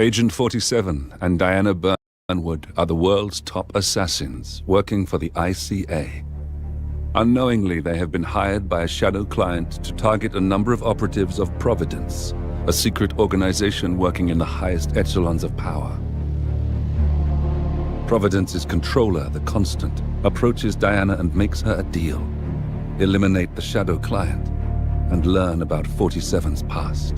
Agent 47 and Diana Burnwood are the world's top assassins working for the ICA. Unknowingly, they have been hired by a shadow client to target a number of operatives of Providence, a secret organization working in the highest echelons of power. Providence's controller, the Constant, approaches Diana and makes her a deal. Eliminate the shadow client and learn about 47's past.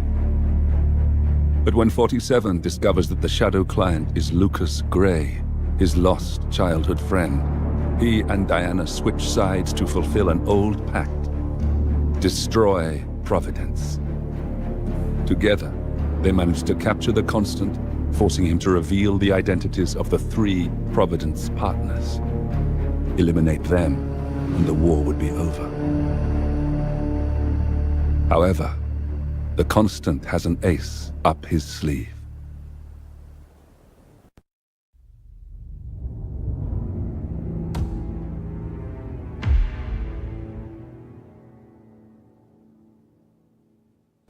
But when 47 discovers that the shadow client is Lucas Gray, his lost childhood friend, he and Diana switch sides to fulfill an old pact: destroy Providence. Together, they manage to capture the Constant, forcing him to reveal the identities of the 3 Providence partners. Eliminate them, and the war would be over. However, the Constant has an ace up his sleeve.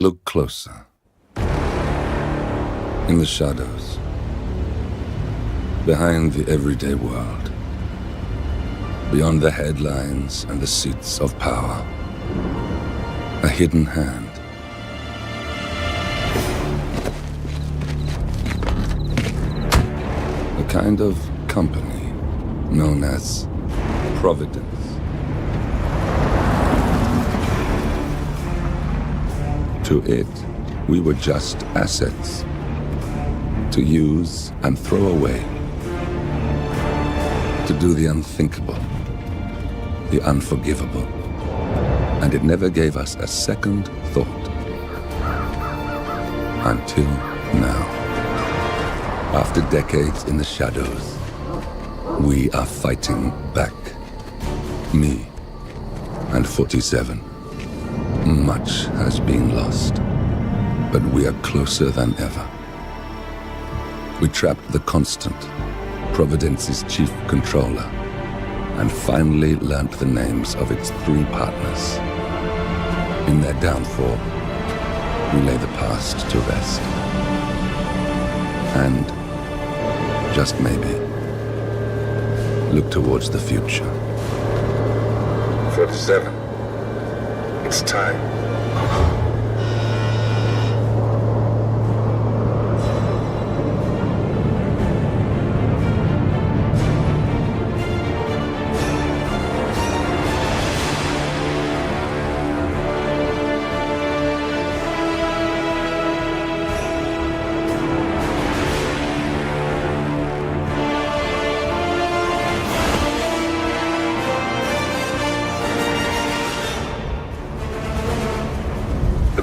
Look closer. In the shadows. Behind the everyday world. Beyond the headlines and the seats of power. A hidden hand. A kind of company known as Providence. To it, we were just assets. To use and throw away. To do the unthinkable. The unforgivable. And it never gave us a second thought. Until now. After decades in the shadows, we are fighting back. Me and 47. Much has been lost, but we are closer than ever. We trapped the Constant, Providence's chief controller, and finally learnt the names of its 3 partners. In their downfall, we lay the past to rest. And, just maybe, look towards the future. 47. It's time.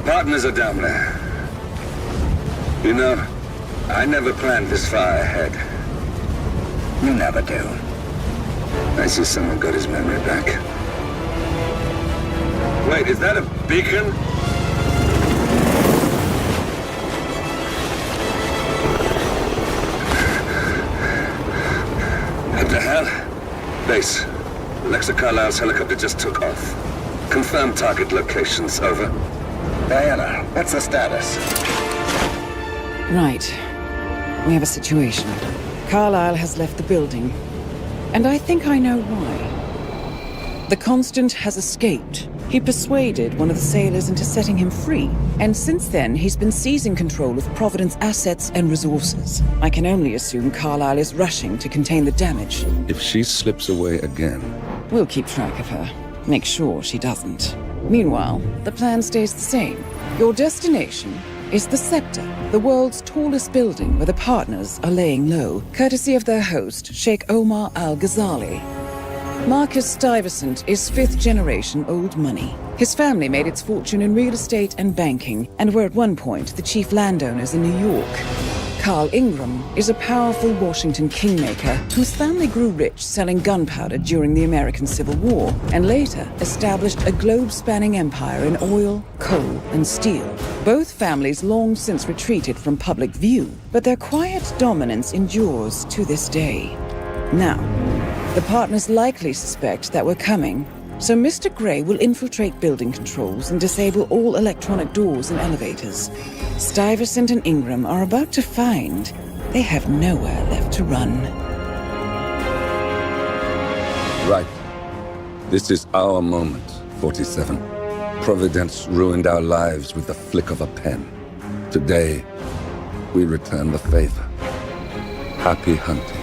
Partners are down there. You know, I never planned this far ahead. You never do. I see someone got his memory back. Wait, is that a beacon? What the hell? Base. Alexa Carlisle's helicopter just took off. Confirm target locations, over. Diana, what's the status? Right. We have a situation. Carlisle has left the building. And I think I know why. The Constant has escaped. He persuaded one of the sailors into setting him free. And since then, he's been seizing control of Providence assets and resources. I can only assume Carlisle is rushing to contain the damage. If she slips away again... We'll keep track of her. Make sure she doesn't. Meanwhile, the plan stays the same. Your destination is the Scepter, the world's tallest building where the partners are laying low, courtesy of their host, Sheikh Omar Al-Ghazali. Marcus Stuyvesant is 5th-generation old money. His family made its fortune in real estate and banking, and were at one point the chief landowners in New York. Carl Ingram is a powerful Washington kingmaker whose family grew rich selling gunpowder during the American Civil War, and later established a globe-spanning empire in oil, coal, and steel. Both families long since retreated from public view, but their quiet dominance endures to this day. Now, the partners likely suspect that we're coming, So Mr. Gray will infiltrate building controls and disable all electronic doors and elevators. Stuyvesant and Ingram are about to find they have nowhere left to run. Right. This is our moment, 47. Providence ruined our lives with the flick of a pen. Today, we return the favor. Happy hunting.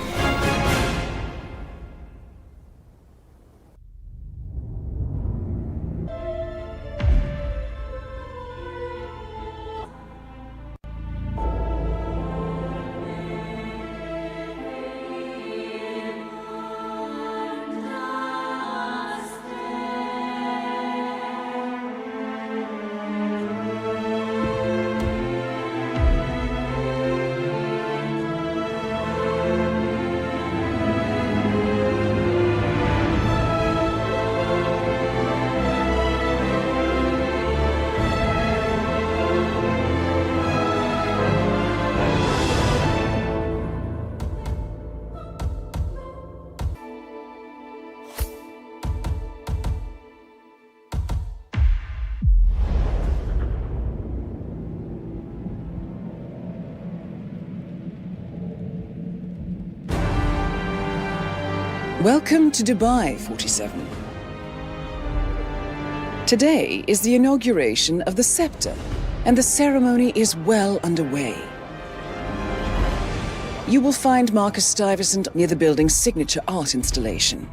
Welcome to Dubai, 47. Today is the inauguration of the scepter, and the ceremony is well underway. You will find Marcus Stuyvesant near the building's signature art installation,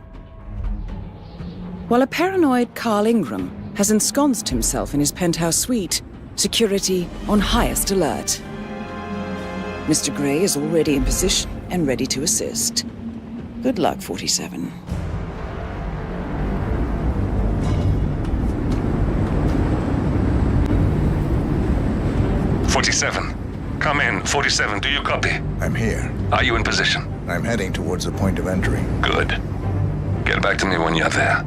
while a paranoid Carl Ingram has ensconced himself in his penthouse suite, security on highest alert. Mr. Gray is already in position and ready to assist. Good luck, 47. Come in. 47, do you copy? I'm here. Are you in position? I'm heading towards the point of entry. Good. Get back to me when you're there.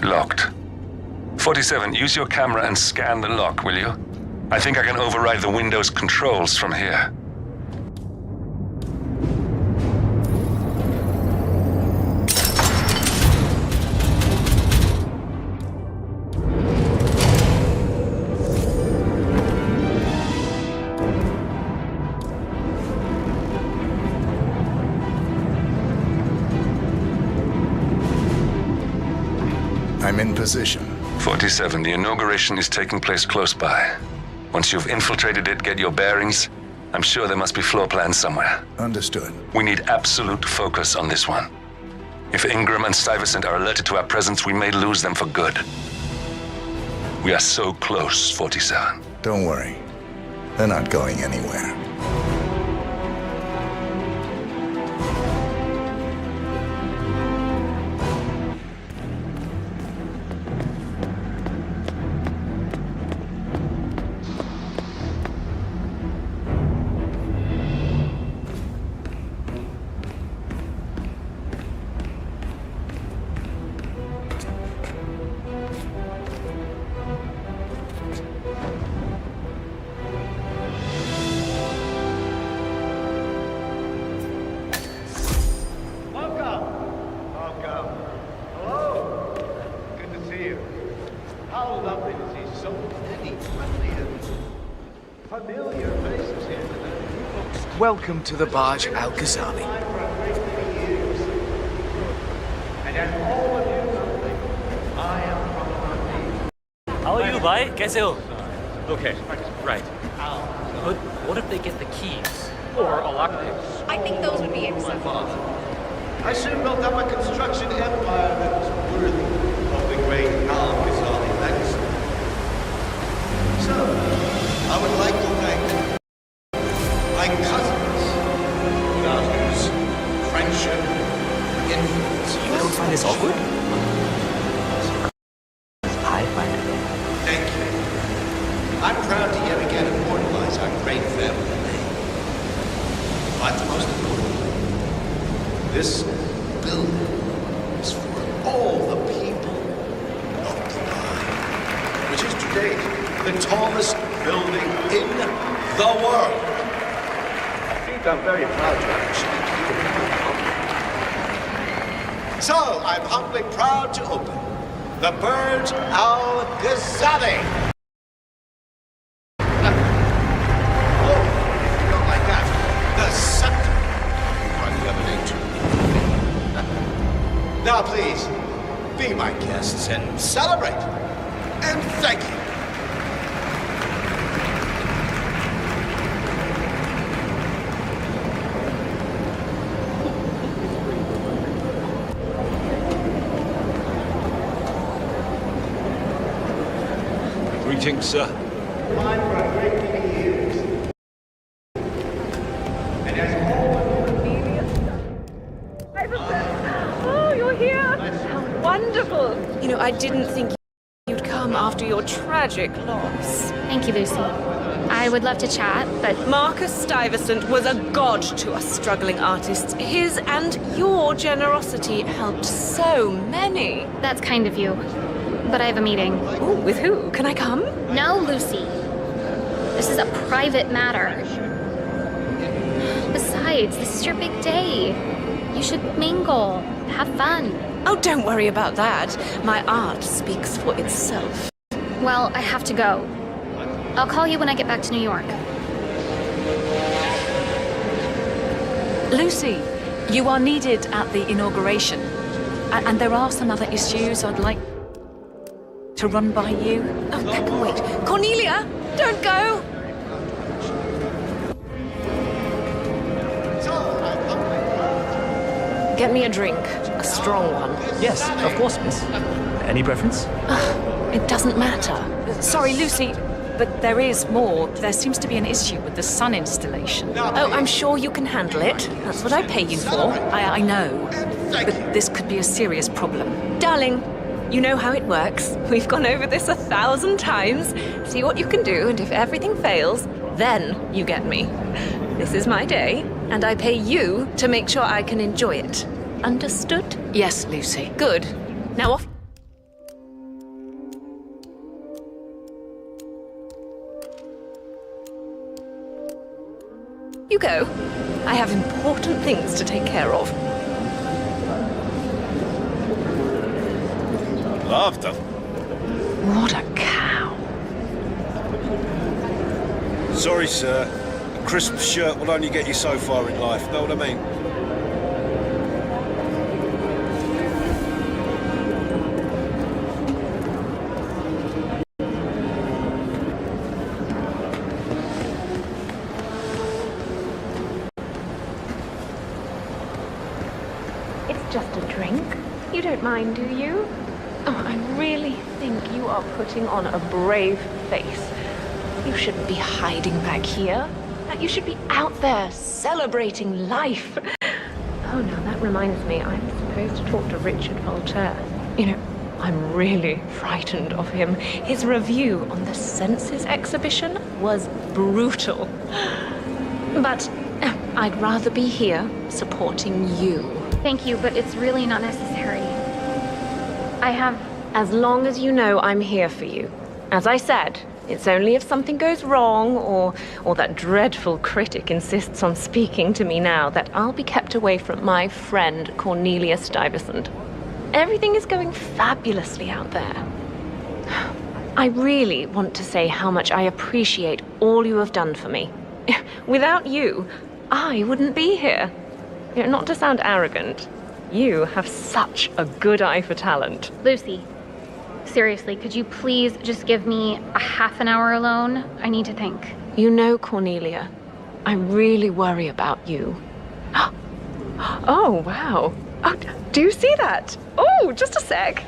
Locked. 47, use your camera and scan the lock, will you? I think I can override the Windows controls from here. I'm in position. 47, the inauguration is taking place close by. Once you've infiltrated it, get your bearings. I'm sure there must be floor plans somewhere. Understood. We need absolute focus on this one. If Ingram and Stuyvesant are alerted to our presence, we may lose them for good. We are so close, 47. Don't worry. They're not going anywhere. Welcome to the Barge Al Ghazali. How are you, bhai? कैसे हो? Okay, right. But what if they get the keys? Or a lockpick? I think those would be acceptable. I soon built up a construction empire that was worthy of the great Al-Ghazali legacy. So, I would like to thank my cousins, without whose friendship, influence... You don't find this awkward? I find it. Thank you. I'm proud to yet again immortalize our great family name. But most importantly, this building is for all the people of Dubai, which is to date the tallest building in the world. I think I'm very proud to actually keep it. So, I'm humbly proud to open the Burj Al Ghazali. Oh, you don't like that? The scepter. Hardly ever named you. Now, please, be my guests and celebrate. And thank you. Greetings, sir. Mine for a great many years. And as Oh, you're here! How wonderful! You know, I didn't think you'd come after your tragic loss. Thank you, Lucy. I would love to chat, but Marcus Stuyvesant was a god to us struggling artists. His and your generosity helped so many. that's kind of you. But I have a meeting. Ooh, with who? Can I come? No, Lucy. This is a private matter. Besides, this is your big day. You should mingle, have fun. Oh, don't worry about that. My art speaks for itself. Well, I have to go. I'll call you when I get back to New York. Lucy, you are needed at the inauguration. And there are some other issues I'd like to run by you. Oh, that can wait. Cornelia, don't go! Get me a drink. A strong one. Yes, of course, miss. Any preference? It doesn't matter. Sorry, Lucy, but there is more. There seems to be an issue with the sun installation. Oh, I'm sure you can handle it. That's what I pay you for. I know, but this could be a serious problem. Darling, you know how it works. We've gone over this 1,000 times. See what you can do, and if everything fails, then you get me. This is my day, and I pay you to make sure I can enjoy it. Understood? Yes, Lucy. Good. Now off. You go. I have important things to take care of. Loved them. What a cow. Sorry, sir. A crisp shirt will only get you so far in life. Know what I mean? It's just a drink. You don't mind, do you? Oh, I really think you are putting on a brave face. You shouldn't be hiding back here. You should be out there celebrating life. Oh, now that reminds me, I'm supposed to talk to Richard Voltaire. You know, I'm really frightened of him. His review on the Senses exhibition was brutal. But I'd rather be here supporting you. Thank you, but it's really not necessary. I have... As long as you know I'm here for you. As I said, it's only if something goes wrong or that dreadful critic insists on speaking to me now that I'll be kept away from my friend Cornelia Stuyvesant. Everything is going fabulously out there. I really want to say how much I appreciate all you have done for me. Without you, I wouldn't be here. You know, not to sound arrogant, you have such a good eye for talent. Lucy, Seriously, could you please just give me a half an hour alone? I need to think. You know, Cornelia, I really worry about you. Oh, wow. Oh, do you see that? Oh, just a sec.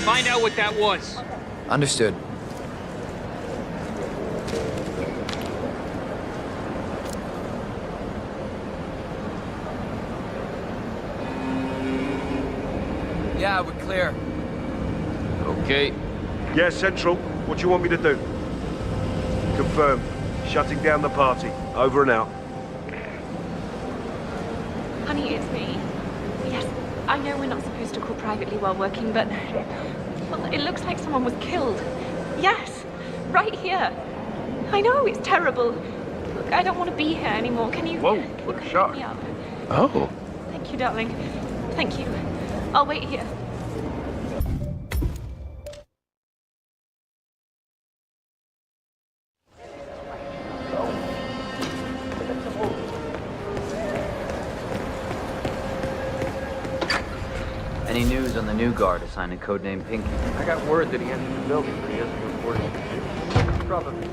Find out what that was. Understood. Yeah, we're clear. Okay. Yeah, Central. What do you want me to do? Confirmed. Shutting down the party. Over and out. Honey, it's me. Yes, I know we're not supposed to call privately while working, but... Well, it looks like someone was killed. Yes, right here. I know, it's terrible. Look, I don't want to be here anymore. Can you... Whoa, can what a you shot. pick me up? Oh. Thank you, darling. Thank you. I'll wait here. Any news on the new guard assigned to codename Pinky? I got word that he entered the building, but he hasn't reported. Probably.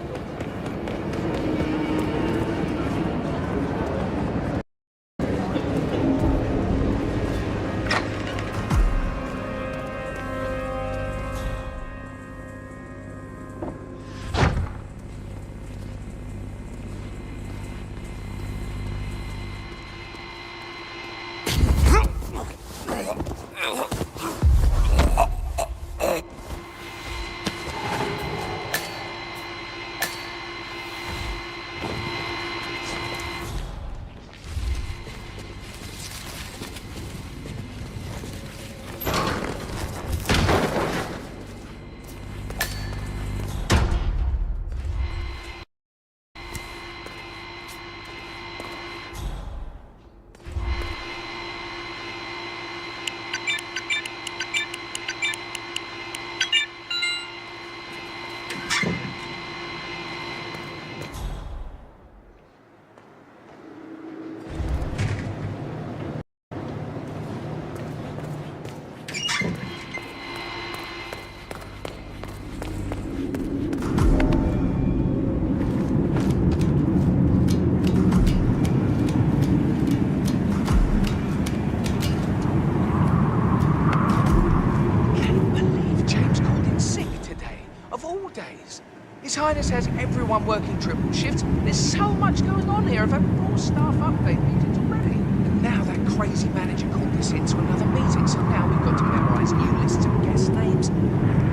His Highness has everyone working triple shifts. There's so much going on here. I've had more staff update meetings already. And now that crazy manager called us into another meeting, so now we've got to memorise new lists of guest names,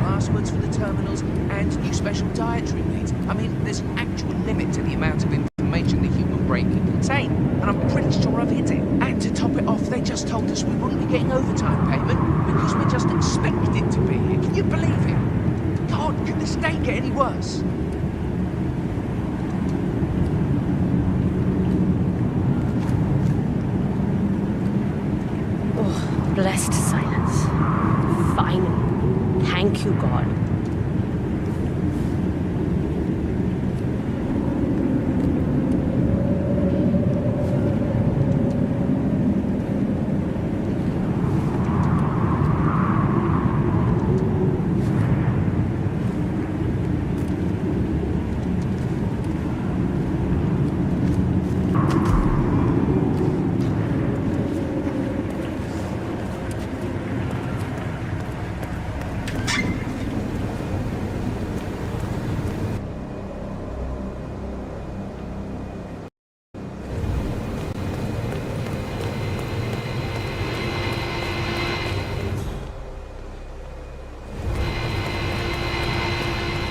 passwords for the terminals, and new special dietary needs. I mean, there's an actual limit to the amount of information the human brain can contain, and I'm pretty sure I've hit it. And to top it off, they just told us we wouldn't be getting overtime payment because we're just expected to be here. Can you believe it? God, could this day get any worse? Oh, blessed silence. Finally. Thank you, God.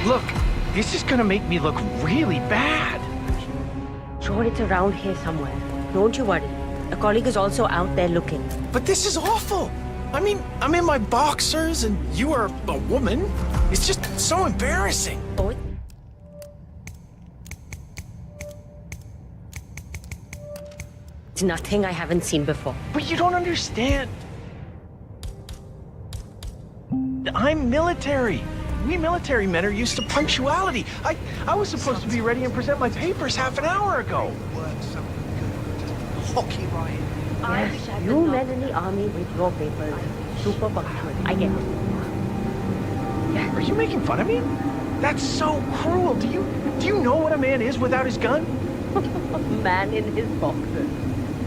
Look, this is gonna make me look really bad. Sure, it's around here somewhere. Don't you worry. A colleague is also out there looking. But this is awful. I mean, I'm in my boxers and you are a woman. It's just so embarrassing. Oh, It's nothing I haven't seen before. But you don't understand. I'm military. We military men are used to punctuality. I was supposed to be ready and present my papers half an hour ago. Hockey riot. Yes, you men in the army with your papers. Super punctual. I get it. Yeah, are you making fun of me? That's so cruel. Do you know what a man is without his gun? Man in his boxers.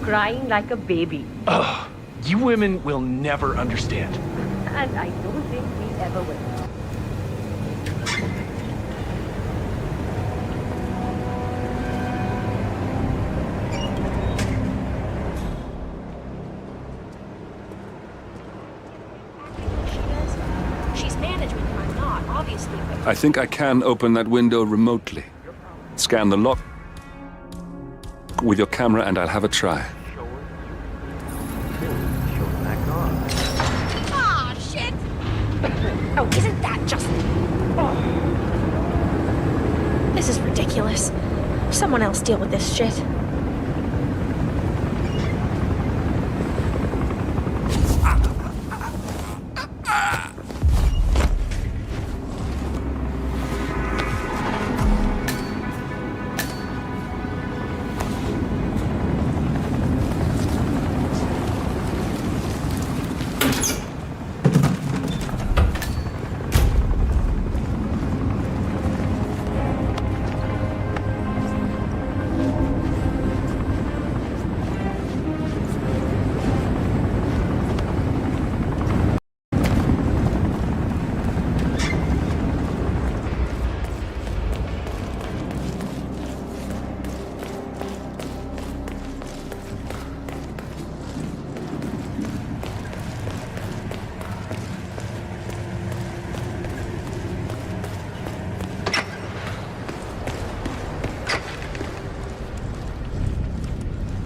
Crying like a baby. Ugh, you women will never understand. And I don't think we ever will. She's management and I'm not, obviously. I think I can open that window remotely. Scan the lock with your camera and I'll have a try. Ah, shit! Oh, isn't that just... Oh. This is ridiculous. Someone else deal with this shit.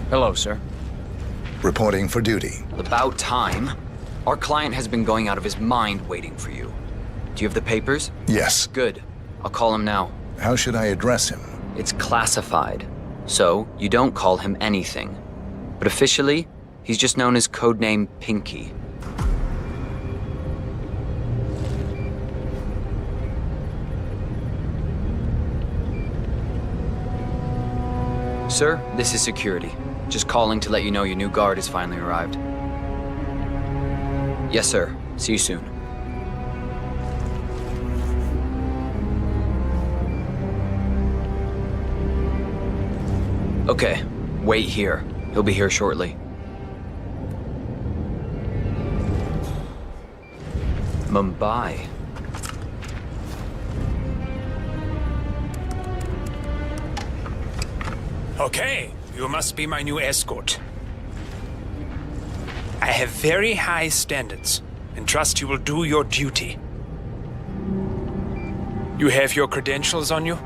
Hello, sir. Reporting for duty. About time. Our client has been going out of his mind waiting for you. Do you have the papers? Yes. Good. I'll call him now. How should I address him? It's classified, so you don't call him anything. But officially, he's just known as codename Pinky. Sir, this is security. Just calling to let you know your new guard has finally arrived. Yes, sir. See you soon. Okay, wait here. He'll be here shortly. Mumbai. Okay, you must be my new escort. I have very high standards and trust you will do your duty. You have your credentials on you?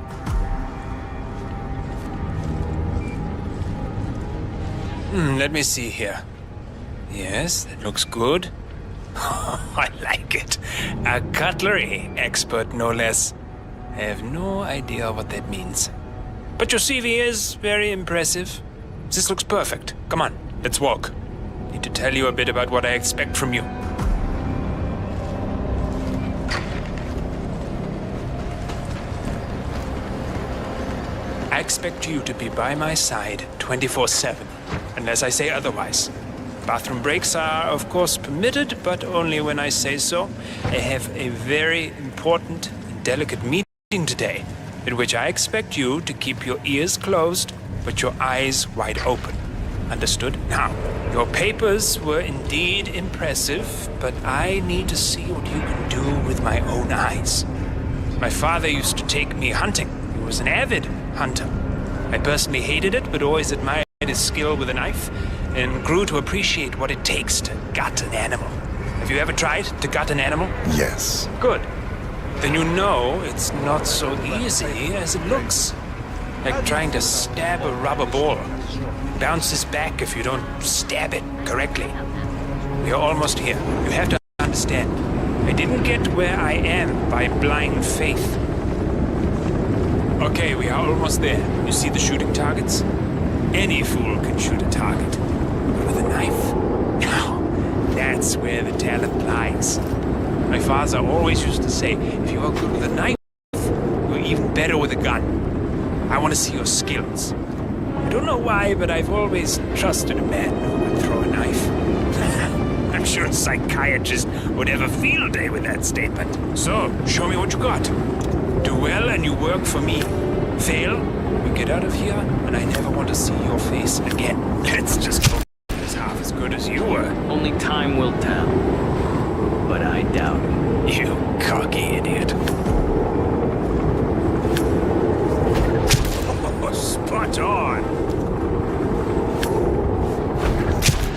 Let me see here. Yes, that looks good. I like it. A cutlery expert, no less. I have no idea what that means. But your CV is very impressive. This looks perfect. Come on, let's walk. Need to tell you a bit about what I expect from you. I expect you to be by my side 24/7, unless I say otherwise. Bathroom breaks are, of course, permitted, but only when I say so. I have a very important and delicate meeting today, in which I expect you to keep your ears closed, but your eyes wide open. Understood? Now, your papers were indeed impressive, but I need to see what you can do with my own eyes. My father used to take me hunting. He was an avid hunter. I personally hated it, but always admired his skill with a knife, and grew to appreciate what it takes to gut an animal. Have you ever tried to gut an animal? Yes. Good. Then you know it's not so easy as it looks. Like trying to stab a rubber ball. Bounces back if you don't stab it correctly. We are almost here. You have to understand. I didn't get where I am by blind faith. Okay, we are almost there. You see the shooting targets? Any fool can shoot a target. But with a knife? Now, that's where the talent lies. My father always used to say, if you are good with a knife, you're even better with a gun. I want to see your skills. I don't know why, but I've always trusted a man who could throw a knife. I'm sure a psychiatrist would have a field day with that statement. So, show me what you got. Do well and you work for me. Fail, you get out of here, and I never want to see your face again. Let's just hope it's half as good as you were. Only time will tell. But I doubt it. You cocky idiot. Oh, spot on.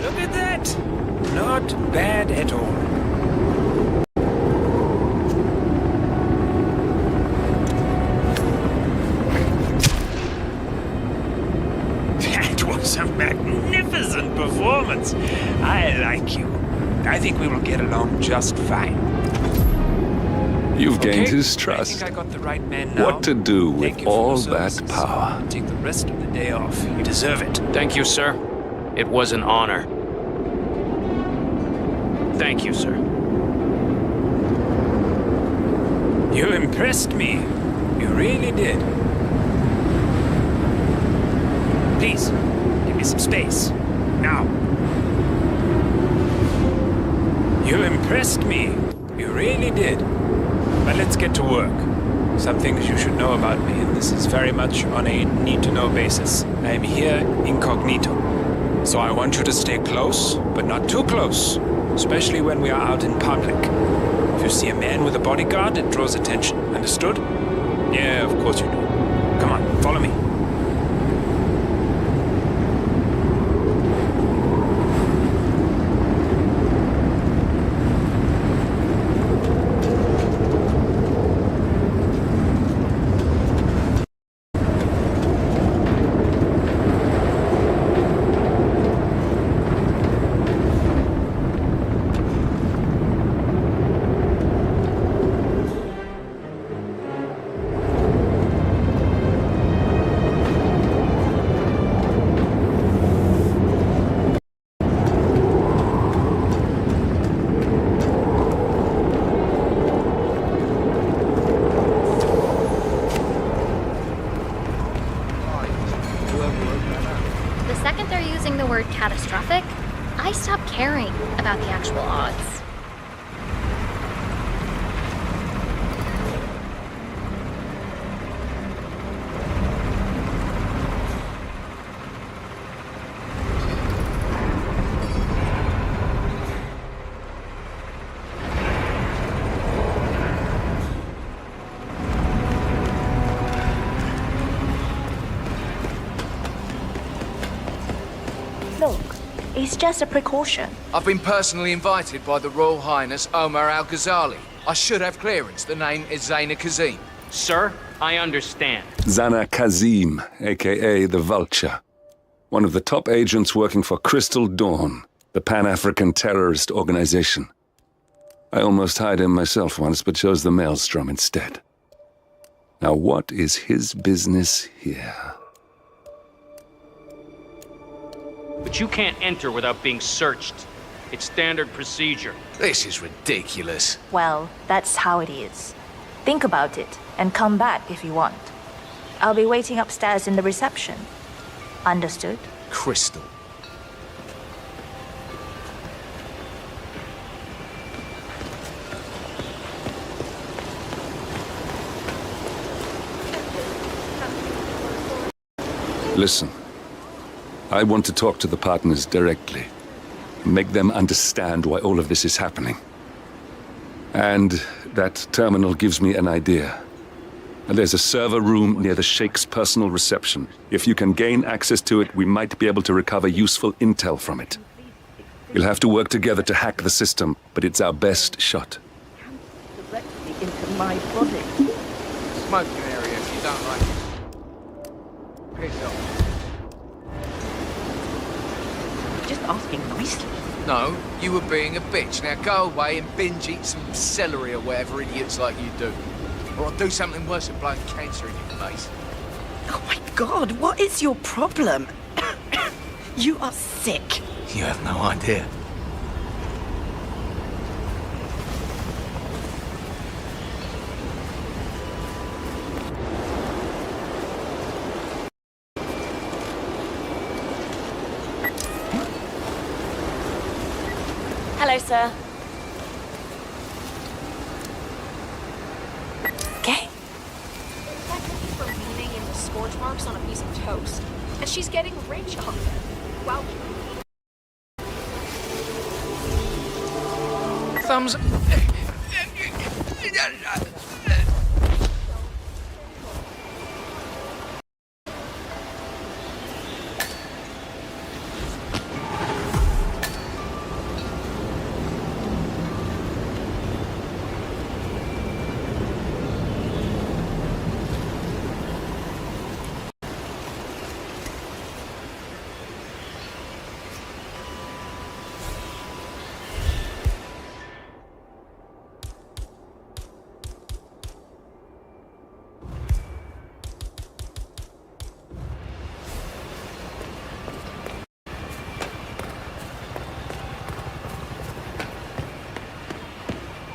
Look at that. Not bad at all. That was a magnificent performance. I like you. I think we will get along just fine. You've gained Okay, his trust. I think I got the right man now. What to do with Thank you for all your that services. power? Take the rest of the day off. You deserve it. Thank you, sir. It was an honor. Thank you, sir. You impressed me. You really did. Please, give me some space. Now. You impressed me. You really did. But let's get to work. Some things you should know about me, and this is very much on a need-to-know basis. I am here incognito. So I want you to stay close, but not too close. Especially when we are out in public. If you see a man with a bodyguard, it draws attention. Understood? Yeah, of course you do. Come on, follow me. The second they're using the word catastrophic, I stop caring about the actual odds. Look, it's just a precaution. I've been personally invited by the Royal Highness Omar Al-Ghazali. I should have clearance. The name is Zaina Kazim. Sir, I understand. Zana Kazim, aka the Vulture. One of the top agents working for Crystal Dawn, the Pan-African terrorist organization. I almost hired him myself once, but chose the Maelstrom instead. Now what is his business here? But you can't enter without being searched. It's standard procedure. This is ridiculous. Well, that's how it is. Think about it and come back if you want. I'll be waiting upstairs in the reception. Understood? Crystal. Listen, I want to talk to the partners directly. Make them understand why all of this is happening. And that terminal gives me an idea. And there's a server room near the Sheikh's personal reception. If you can gain access to it, we might be able to recover useful intel from it. You'll have to work together to hack the system, but it's our best shot. Directly into my body. Smoking area if you don't like it. Piss off. Just asking nicely. No, you were being a bitch. Now go away and binge eat some celery or whatever idiots like you do. Or I'll do something worse than blowing cancer in your face. Oh my god, what is your problem? You are sick. You have no idea. Hello, sir. Okay. That could be from leaning into scorch marks on a piece of toast. And she's getting rich off it. Well, thumbs.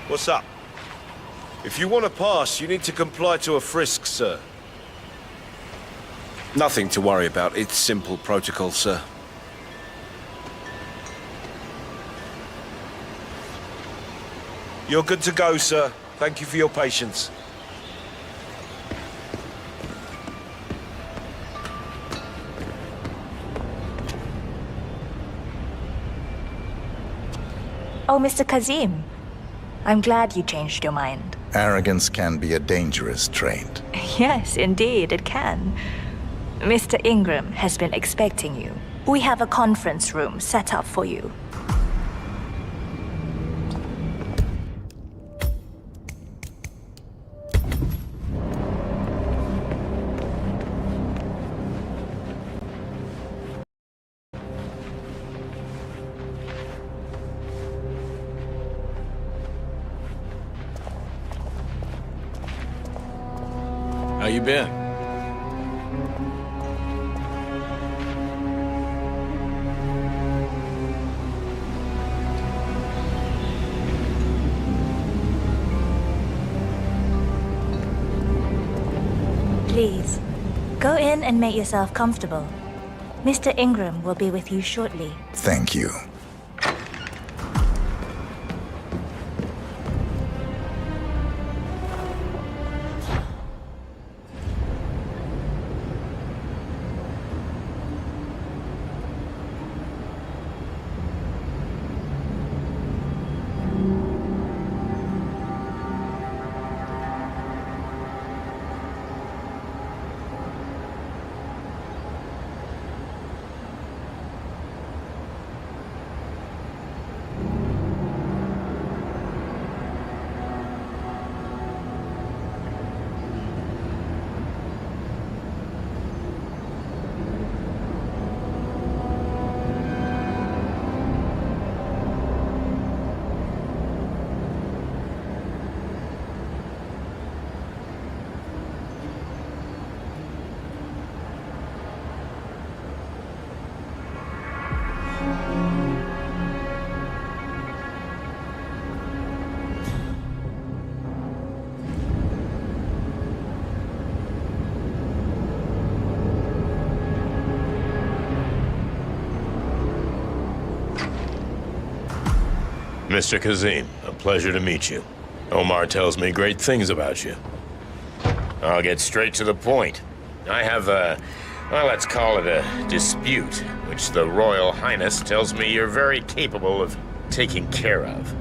What's up? If you want to pass, you need to comply to a frisk, sir. Nothing to worry about. It's simple protocol, sir. You're good to go, sir. Thank you for your patience. Oh, Mr. Kazim. I'm glad you changed your mind. Arrogance can be a dangerous trait. Yes, indeed, it can. Mr. Ingram has been expecting you. We have a conference room set up for you. How you been? Please, go in and make yourself comfortable. Mr. Ingram will be with you shortly. Thank you. Mr. Kazim, a pleasure to meet you. Omar tells me great things about you. I'll get straight to the point. I have well, let's call it a dispute, which the Royal Highness tells me you're very capable of taking care of.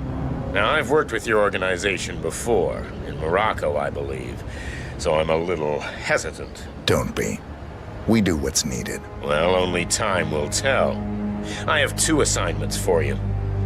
Now, I've worked with your organization before, in Morocco, I believe, so I'm a little hesitant. Don't be. We do what's needed. Well, only time will tell. I have 2 assignments for you.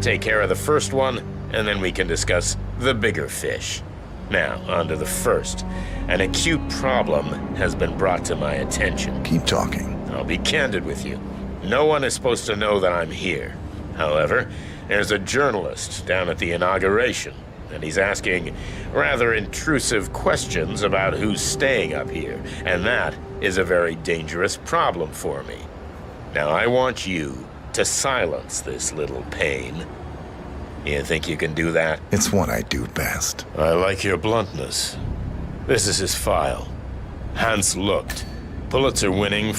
Take care of the first one, and then we can discuss the bigger fish. Now, on to the first. An acute problem has been brought to my attention. Keep talking. I'll be candid with you. No one is supposed to know that I'm here. However, there's a journalist down at the inauguration, and he's asking rather intrusive questions about who's staying up here, and that is a very dangerous problem for me. Now I want you to silence this little pain. You think you can do that? It's what I do best. I like your bluntness. This is his file. Hans looked. Pulitzer-winning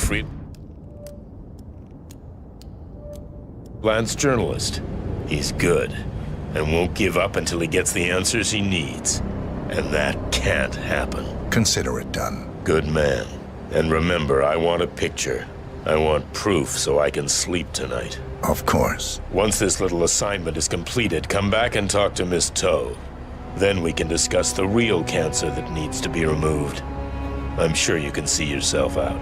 freelance journalist. He's good, and won't give up until he gets the answers he needs. And that can't happen. Consider it done. Good man. And remember, I want a picture. I want proof so I can sleep tonight. Of course. Once this little assignment is completed, come back and talk to Miss Toe. Then we can discuss the real cancer that needs to be removed. I'm sure you can see yourself out.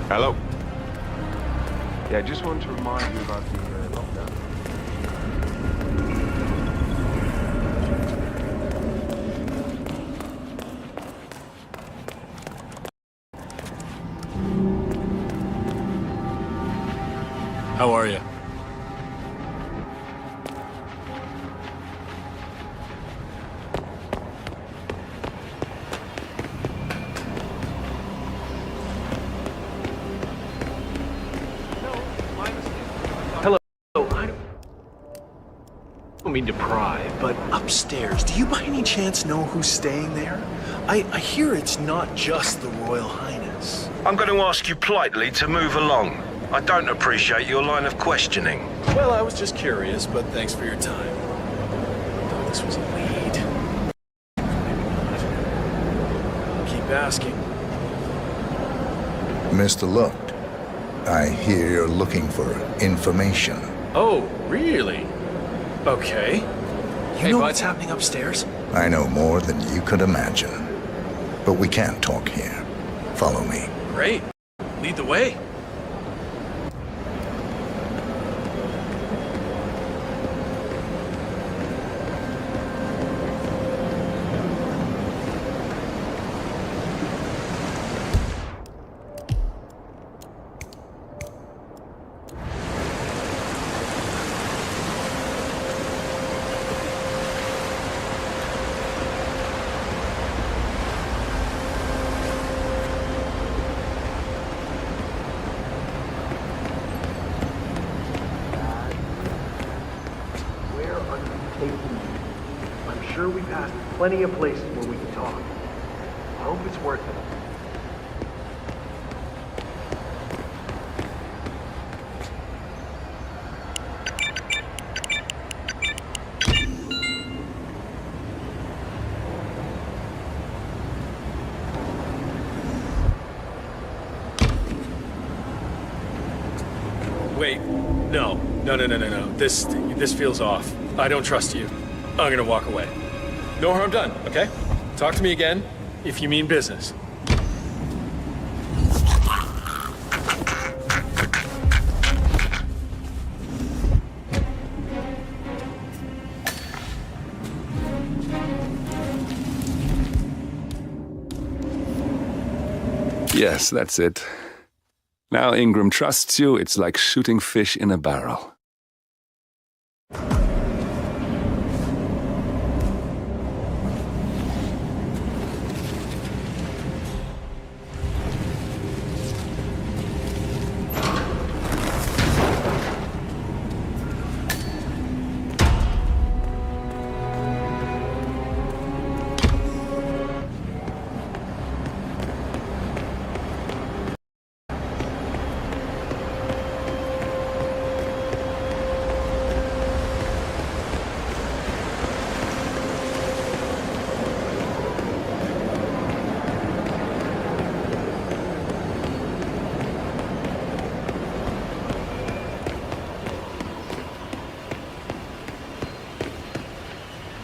Hello. Yeah, I just wanted to remind you about the lockdown. How are you? I don't mean to pry, but upstairs, do you by any chance know who's staying there? I hear it's not just the Royal Highness. I'm going to ask you politely to move along. I don't appreciate your line of questioning. Well, I was just curious, but thanks for your time. I thought this was a lead. Maybe not. I'll keep asking. Mr. Looked, I hear you're looking for information. Oh, really? Okay. You know bud. what's happening upstairs? I know more than you could imagine. But we can't talk here. Follow me. Great. Lead the way. I'm sure we passed plenty of places where we can talk. I hope it's worth it. Wait, no. This feels off. I don't trust you. I'm gonna walk away. No harm done, okay? Talk to me again if you mean business. Yes, that's it. Now Ingram trusts you, it's like shooting fish in a barrel.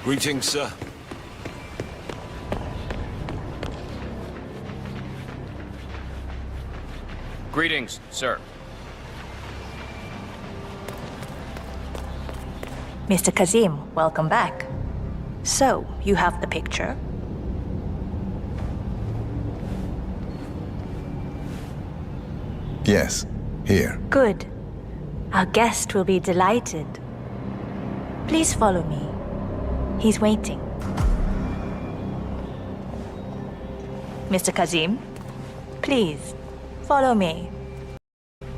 Greetings, sir. Greetings, sir. Mr. Kazim, welcome back. So, you have the picture? Yes, here. Good. Our guest will be delighted. Please follow me. He's waiting. Mr. Kazim, please, follow me.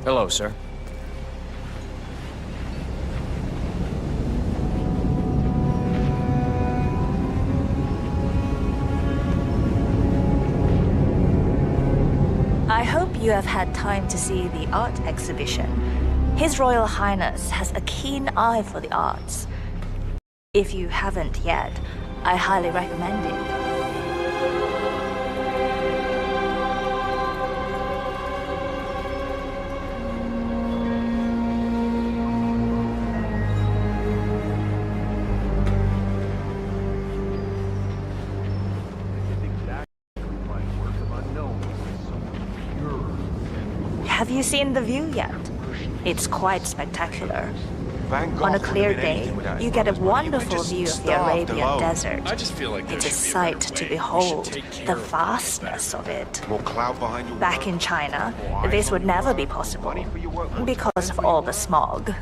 Hello, sir. I hope you have had time to see the art exhibition. His Royal Highness has a keen eye for the arts. If you haven't yet, I highly recommend it. Have you seen the view yet? It's quite spectacular. On a clear day, you get a wonderful view of the Arabian desert. I just feel like It's a sight to behold, the vastness of it. Back in China, this would never be possible because of all the smog.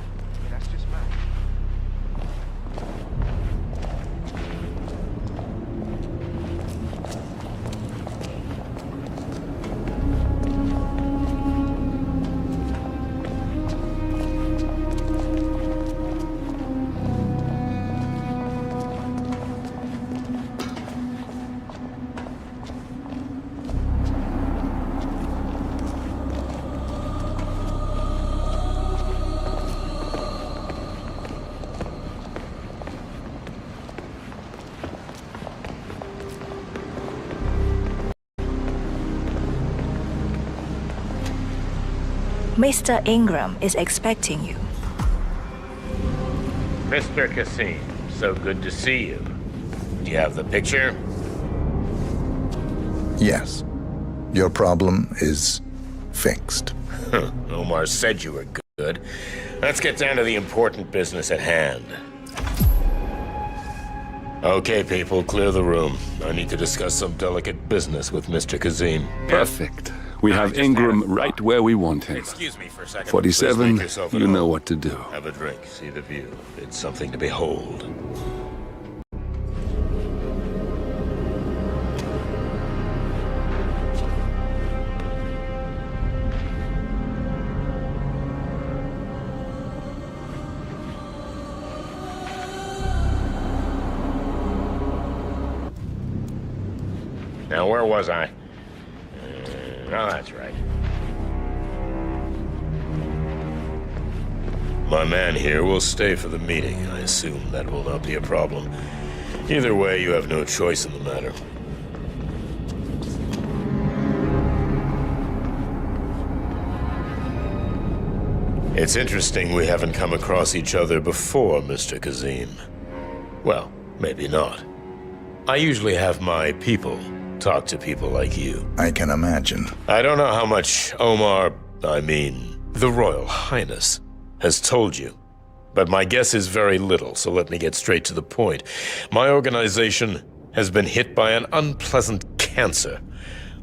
Mr. Ingram is expecting you. Mr. Kazim, so good to see you. Do you have the picture? Yes. Your problem is fixed. Omar said you were good. Let's get down to the important business at hand. Okay, people, clear the room. I need to discuss some delicate business with Mr. Kazim. Perfect. We have Ingram right where we want him. Excuse me for a second. 47, Please make yourself at you know home. what to do. Have a drink, see the view. It's something to behold. Now, where was I? Oh, that's right. My man here will stay for the meeting. I assume that will not be a problem. Either way, you have no choice in the matter. It's interesting we haven't come across each other before, Mr. Kazim. Well, maybe not. I usually have my people talk to people like you. I can imagine. I don't know how much the Royal Highness, has told you. But my guess is very little, so let me get straight to the point. My organization has been hit by an unpleasant cancer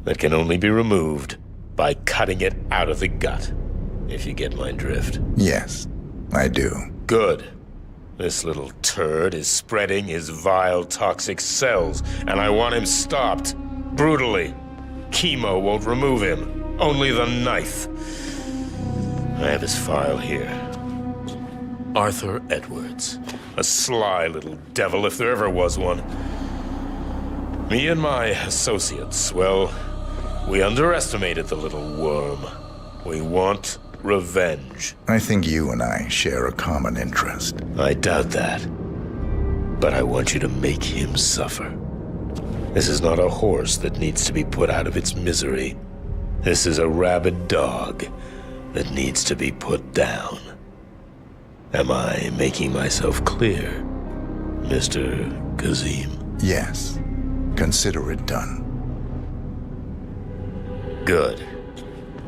that can only be removed by cutting it out of the gut, if you get my drift. Yes, I do. Good. This little turd is spreading his vile, toxic cells, and I want him stopped. Brutally. Chemo won't remove him. Only the knife. I have his file here. Arthur Edwards. A sly little devil, if there ever was one. Me and my associates, well, we underestimated the little worm. We want revenge. I think you and I share a common interest. I doubt that. But I want you to make him suffer. This is not a horse that needs to be put out of its misery. This is a rabid dog that needs to be put down. Am I making myself clear, Mr. Kazim? Yes. Consider it done. Good.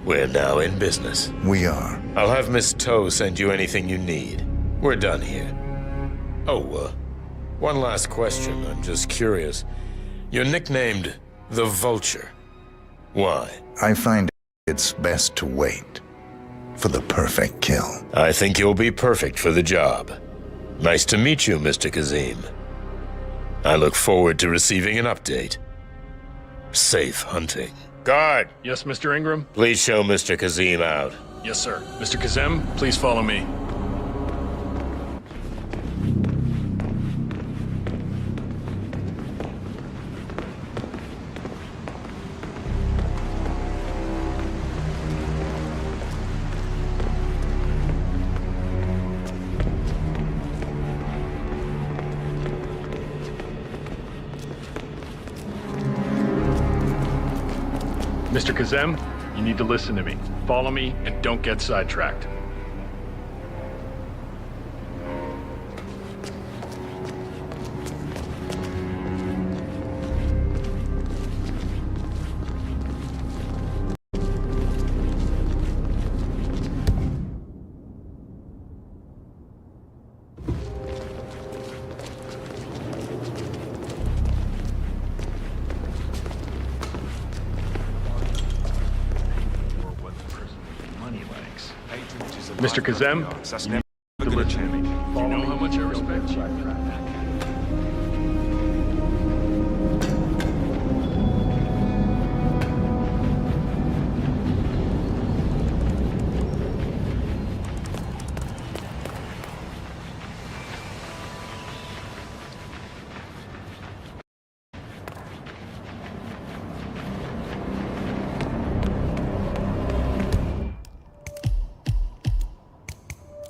We're now in business. We are. I'll have Miss Toe send you anything you need. We're done here. Oh, one last question. I'm just curious. You're nicknamed the Vulture. Why? I find it's best to wait. for the perfect kill. I think you'll be perfect for the job. Nice to meet you, Mr. Kazim. I look forward to receiving an update. Safe hunting. Guard! Yes, Mr. Ingram? Please show Mr. Kazim out. Yes, sir. Mr. Kazem, please follow me. Mr. Kazem, you need to listen to me. Follow me and don't get sidetracked. Mr. Kazem, you know how much I respect you.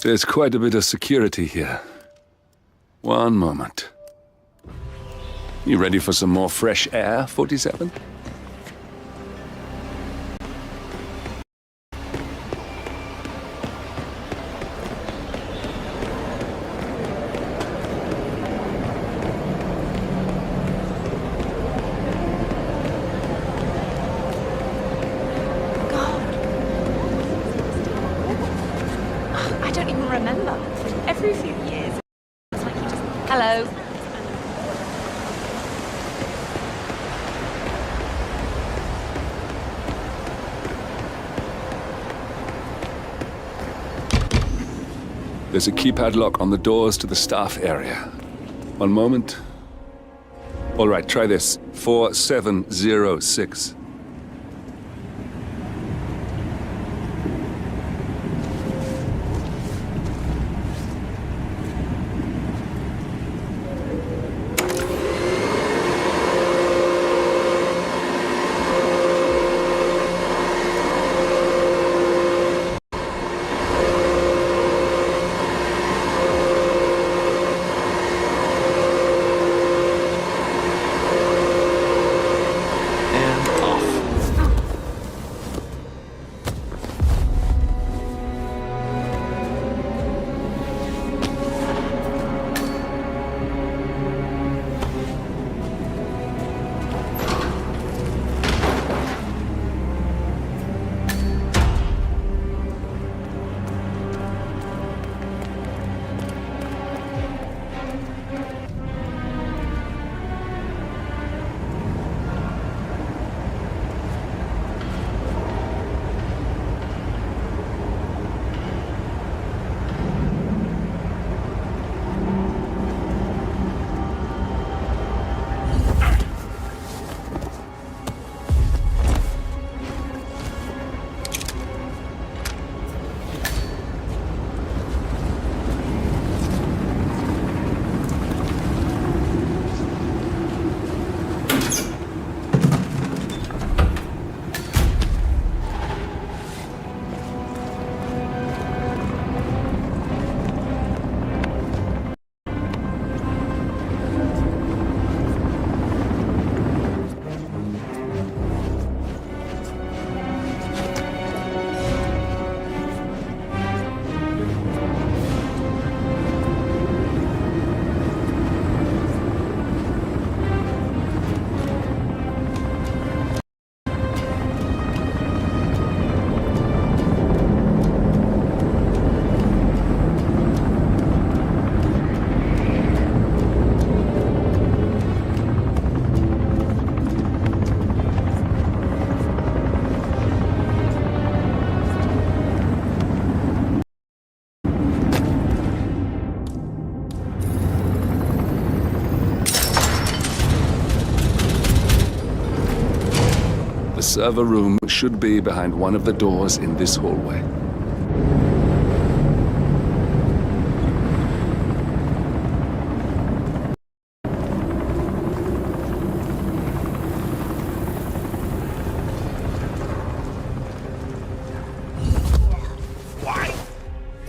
There's quite a bit of security here. One moment. You ready for some more fresh air, 47? I don't even remember. Every few years, it's like you just... Hello. There's a keypad lock on the doors to the staff area. One moment. All right, try this. 4706. And server room should be behind one of the doors in this hallway.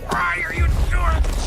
Why are you doing this?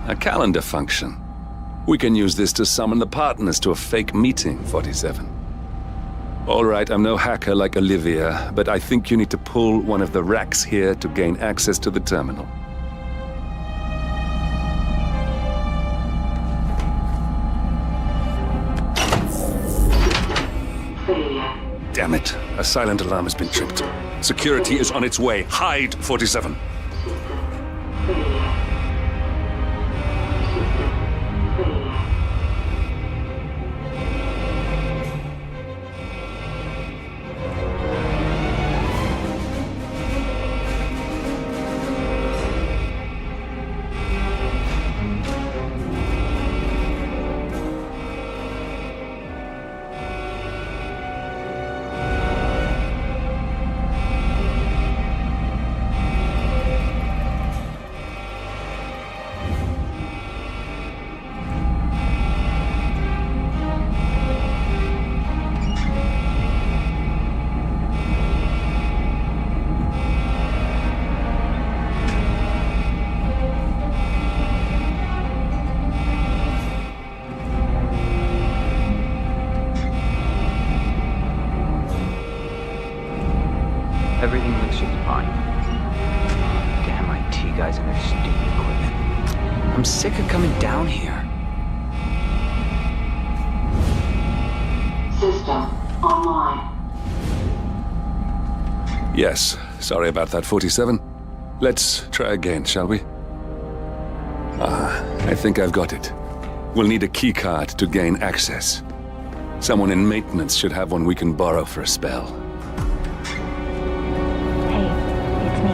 A calendar function. We can use this to summon the partners to a fake meeting, 47. All right, I'm no hacker like Olivia, but I think you need to pull one of the racks here to gain access to the terminal. Damn it. A silent alarm has been tripped. Security is on its way. Hide, 47. Everything looks just fine. Damn IT guys and their stupid equipment. I'm sick of coming down here. System online. Yes, sorry about that, 47. Let's try again, shall we? I think I've got it. We'll need a keycard to gain access. Someone in maintenance should have one we can borrow for a spell. It's me.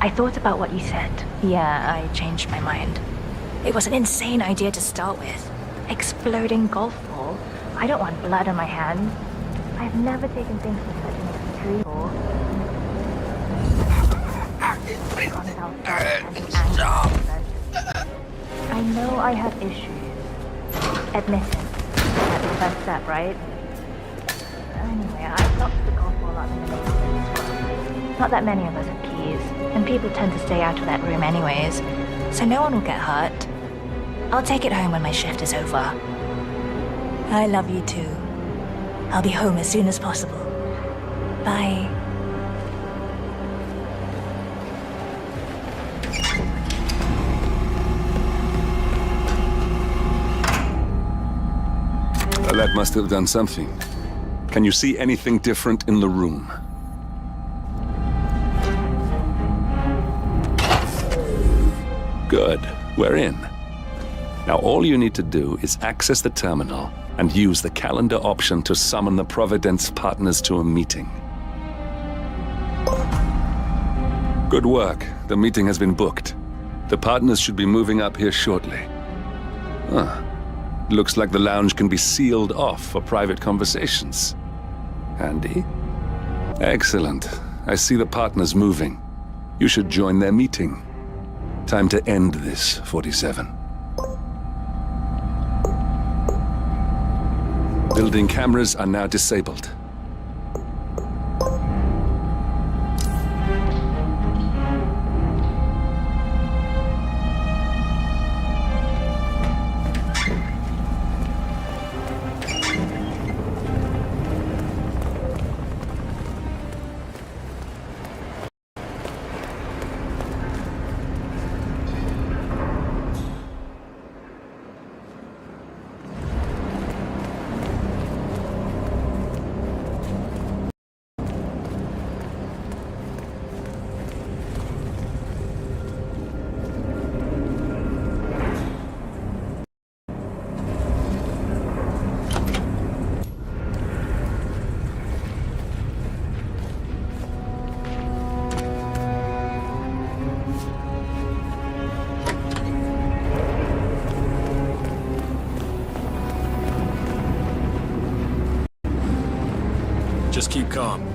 I thought about what you said. Yeah, I changed my mind. It was an insane idea to start with. Exploding golf ball. I don't want blood on my hands. I've never taken things to such an extreme before. I know I have issues. Admit it. That's the first step, right? Anyway, I locked the golf ball up in the maintenance room. Not that many of us have keys, and people tend to stay out of that room anyways, so no one will get hurt. I'll take it home when my shift is over. I love you too. I'll be home as soon as possible. Bye. Well, that must have done something. Can you see anything different in the room? Good. We're in. Now all you need to do is access the terminal and use the calendar option to summon the Providence partners to a meeting. Good work. The meeting has been booked. The partners should be moving up here shortly. Looks like the lounge can be sealed off for private conversations. Handy. Excellent. I see the partners moving. You should join their meeting. Time to end this, 47. Building cameras are now disabled. Just keep calm.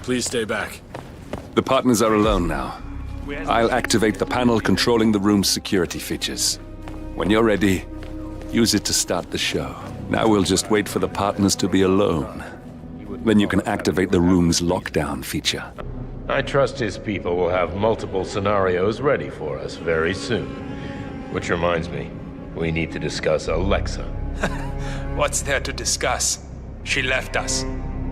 Please stay back. The partners are alone now. I'll activate the panel controlling the room's security features. When you're ready, use it to start the show. Now we'll just wait for the partners to be alone. Then you can activate the room's lockdown feature. I trust his people will have multiple scenarios ready for us very soon. Which reminds me, we need to discuss Alexa. What's there to discuss? She left us.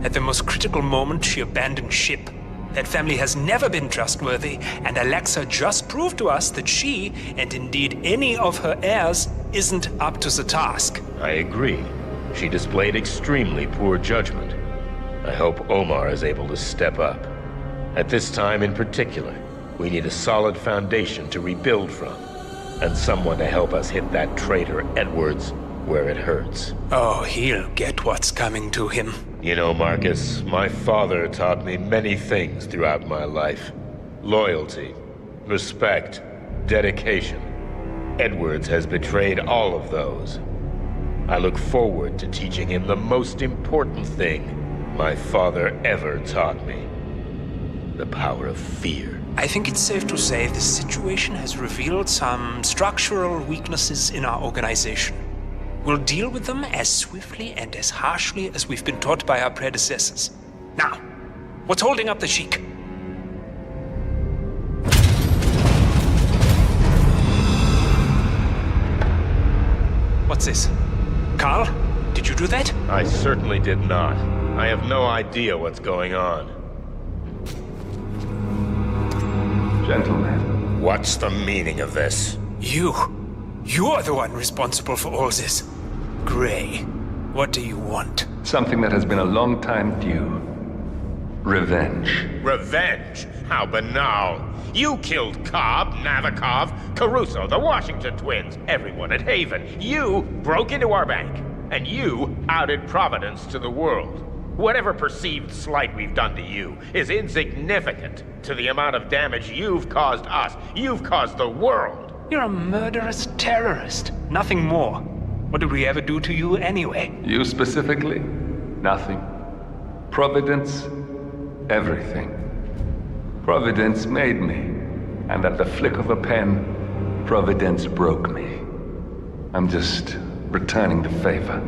At the most critical moment, she abandoned ship. That family has never been trustworthy, and Alexa just proved to us that she, and indeed any of her heirs, isn't up to the task. I agree. She displayed extremely poor judgment. I hope Omar is able to step up. At this time in particular, we need a solid foundation to rebuild from, and someone to help us hit that traitor Edwards where it hurts. Oh, he'll get what's coming to him. You know, Marcus, my father taught me many things throughout my life. Loyalty, respect, dedication. Edwards has betrayed all of those. I look forward to teaching him the most important thing my father ever taught me. The power of fear. I think it's safe to say this situation has revealed some structural weaknesses in our organization. We'll deal with them as swiftly and as harshly as we've been taught by our predecessors. Now, what's holding up the Sheik? What's this? Carl, did you do that? I certainly did not. I have no idea what's going on. Gentlemen. What's the meaning of this? You're the one responsible for all this. Gray, what do you want? Something that has been a long time due. Revenge. Revenge? How banal. You killed Cobb, Navikov, Caruso, the Washington twins, everyone at Haven. You broke into our bank, and you outed Providence to the world. Whatever perceived slight we've done to you is insignificant to the amount of damage you've caused us. You've caused the world. You're a murderous terrorist. Nothing more. What did we ever do to you anyway? You specifically? Nothing. Providence? Everything. Providence made me, and at the flick of a pen, Providence broke me. I'm just returning the favor.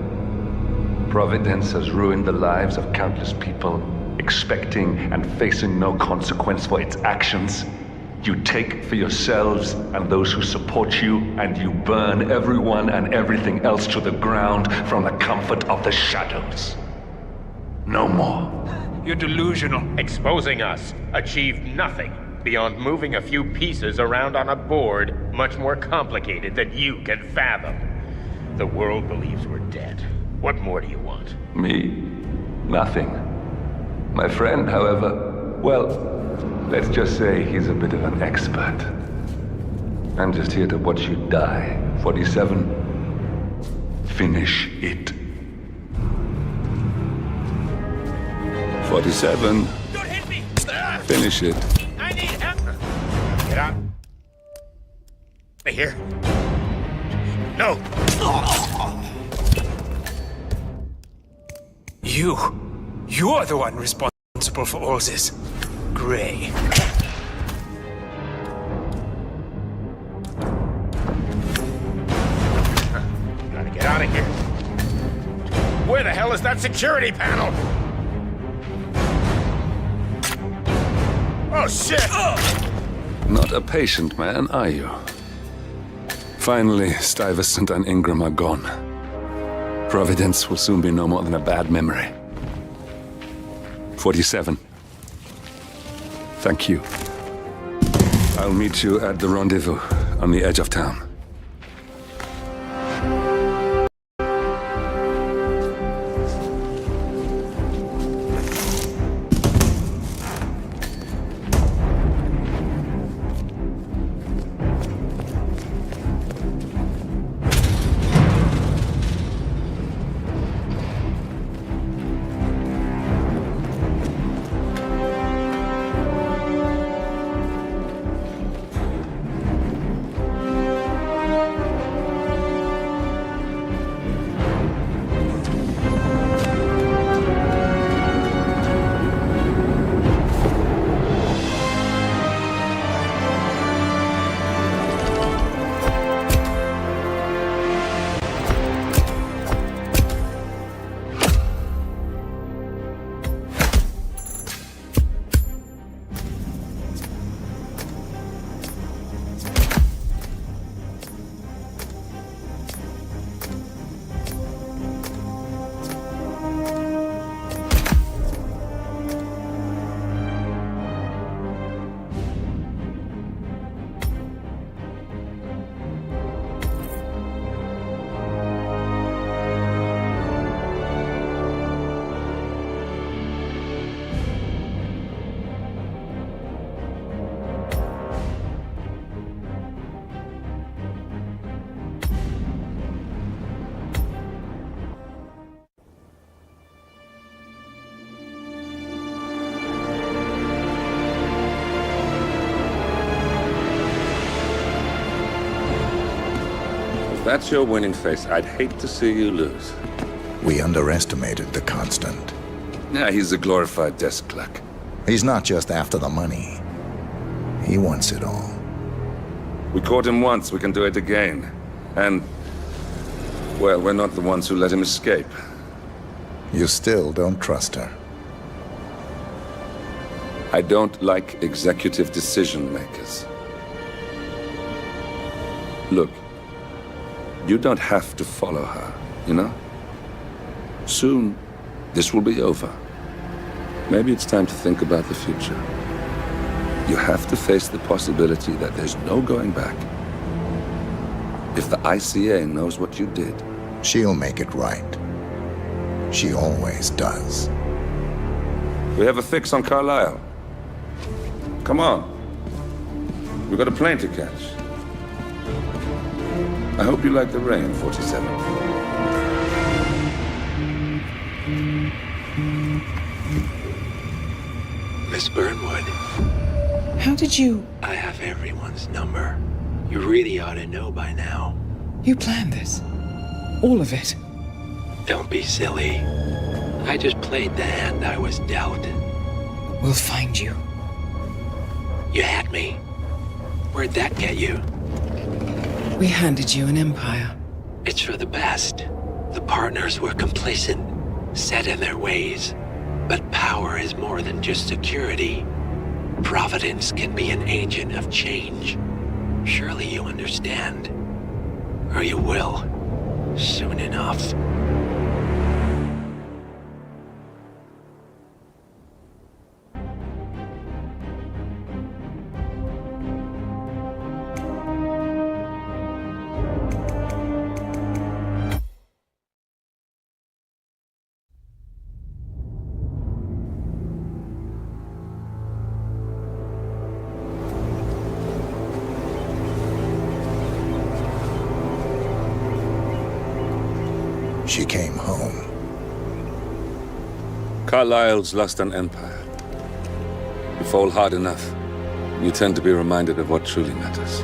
Providence has ruined the lives of countless people, expecting and facing no consequence for its actions. You take for yourselves and those who support you, and you burn everyone and everything else to the ground from the comfort of the shadows. No more. You're delusional. Exposing us achieved nothing beyond moving a few pieces around on a board much more complicated than you can fathom. The world believes we're dead. What more do you want? Me? Nothing. My friend, however, well, let's just say he's a bit of an expert. I'm just here to watch you die. 47. Finish it. 47. Finish it. I need help. Get out. Here. No. You're the one responsible for all this. Gray. Gotta get out of here. Where the hell is that security panel? Oh, shit! Not a patient man, are you? Finally, Stuyvesant and Ingram are gone. Providence will soon be no more than a bad memory. 47. Thank you. I'll meet you at the rendezvous on the edge of town. If that's your winning face, I'd hate to see you lose. We underestimated the Constant. Yeah, he's a glorified desk clerk. He's not just after the money. He wants it all. We caught him once, we can do it again. And, well, we're not the ones who let him escape. You still don't trust her. I don't like executive decision makers. Look, you don't have to follow her, you know? Soon, this will be over. Maybe it's time to think about the future. You have to face the possibility that there's no going back. If the ICA knows what you did, she'll make it right. She always does. We have a fix on Carlisle. Come on. We've got a plane to catch. I hope you like the rain, 47. Miss Burnwood. How did you... I have everyone's number. You really ought to know by now. You planned this? All of it? Don't be silly. I just played the hand I was dealt. We'll find you. You had me. Where'd that get you? We handed you an empire. It's for the best. The partners were complacent, set in their ways. But power is more than just security. Providence can be an agent of change. Surely you understand. Or you will. Soon enough. She came home. Carlyle's lost an empire. You fall hard enough, you tend to be reminded of what truly matters.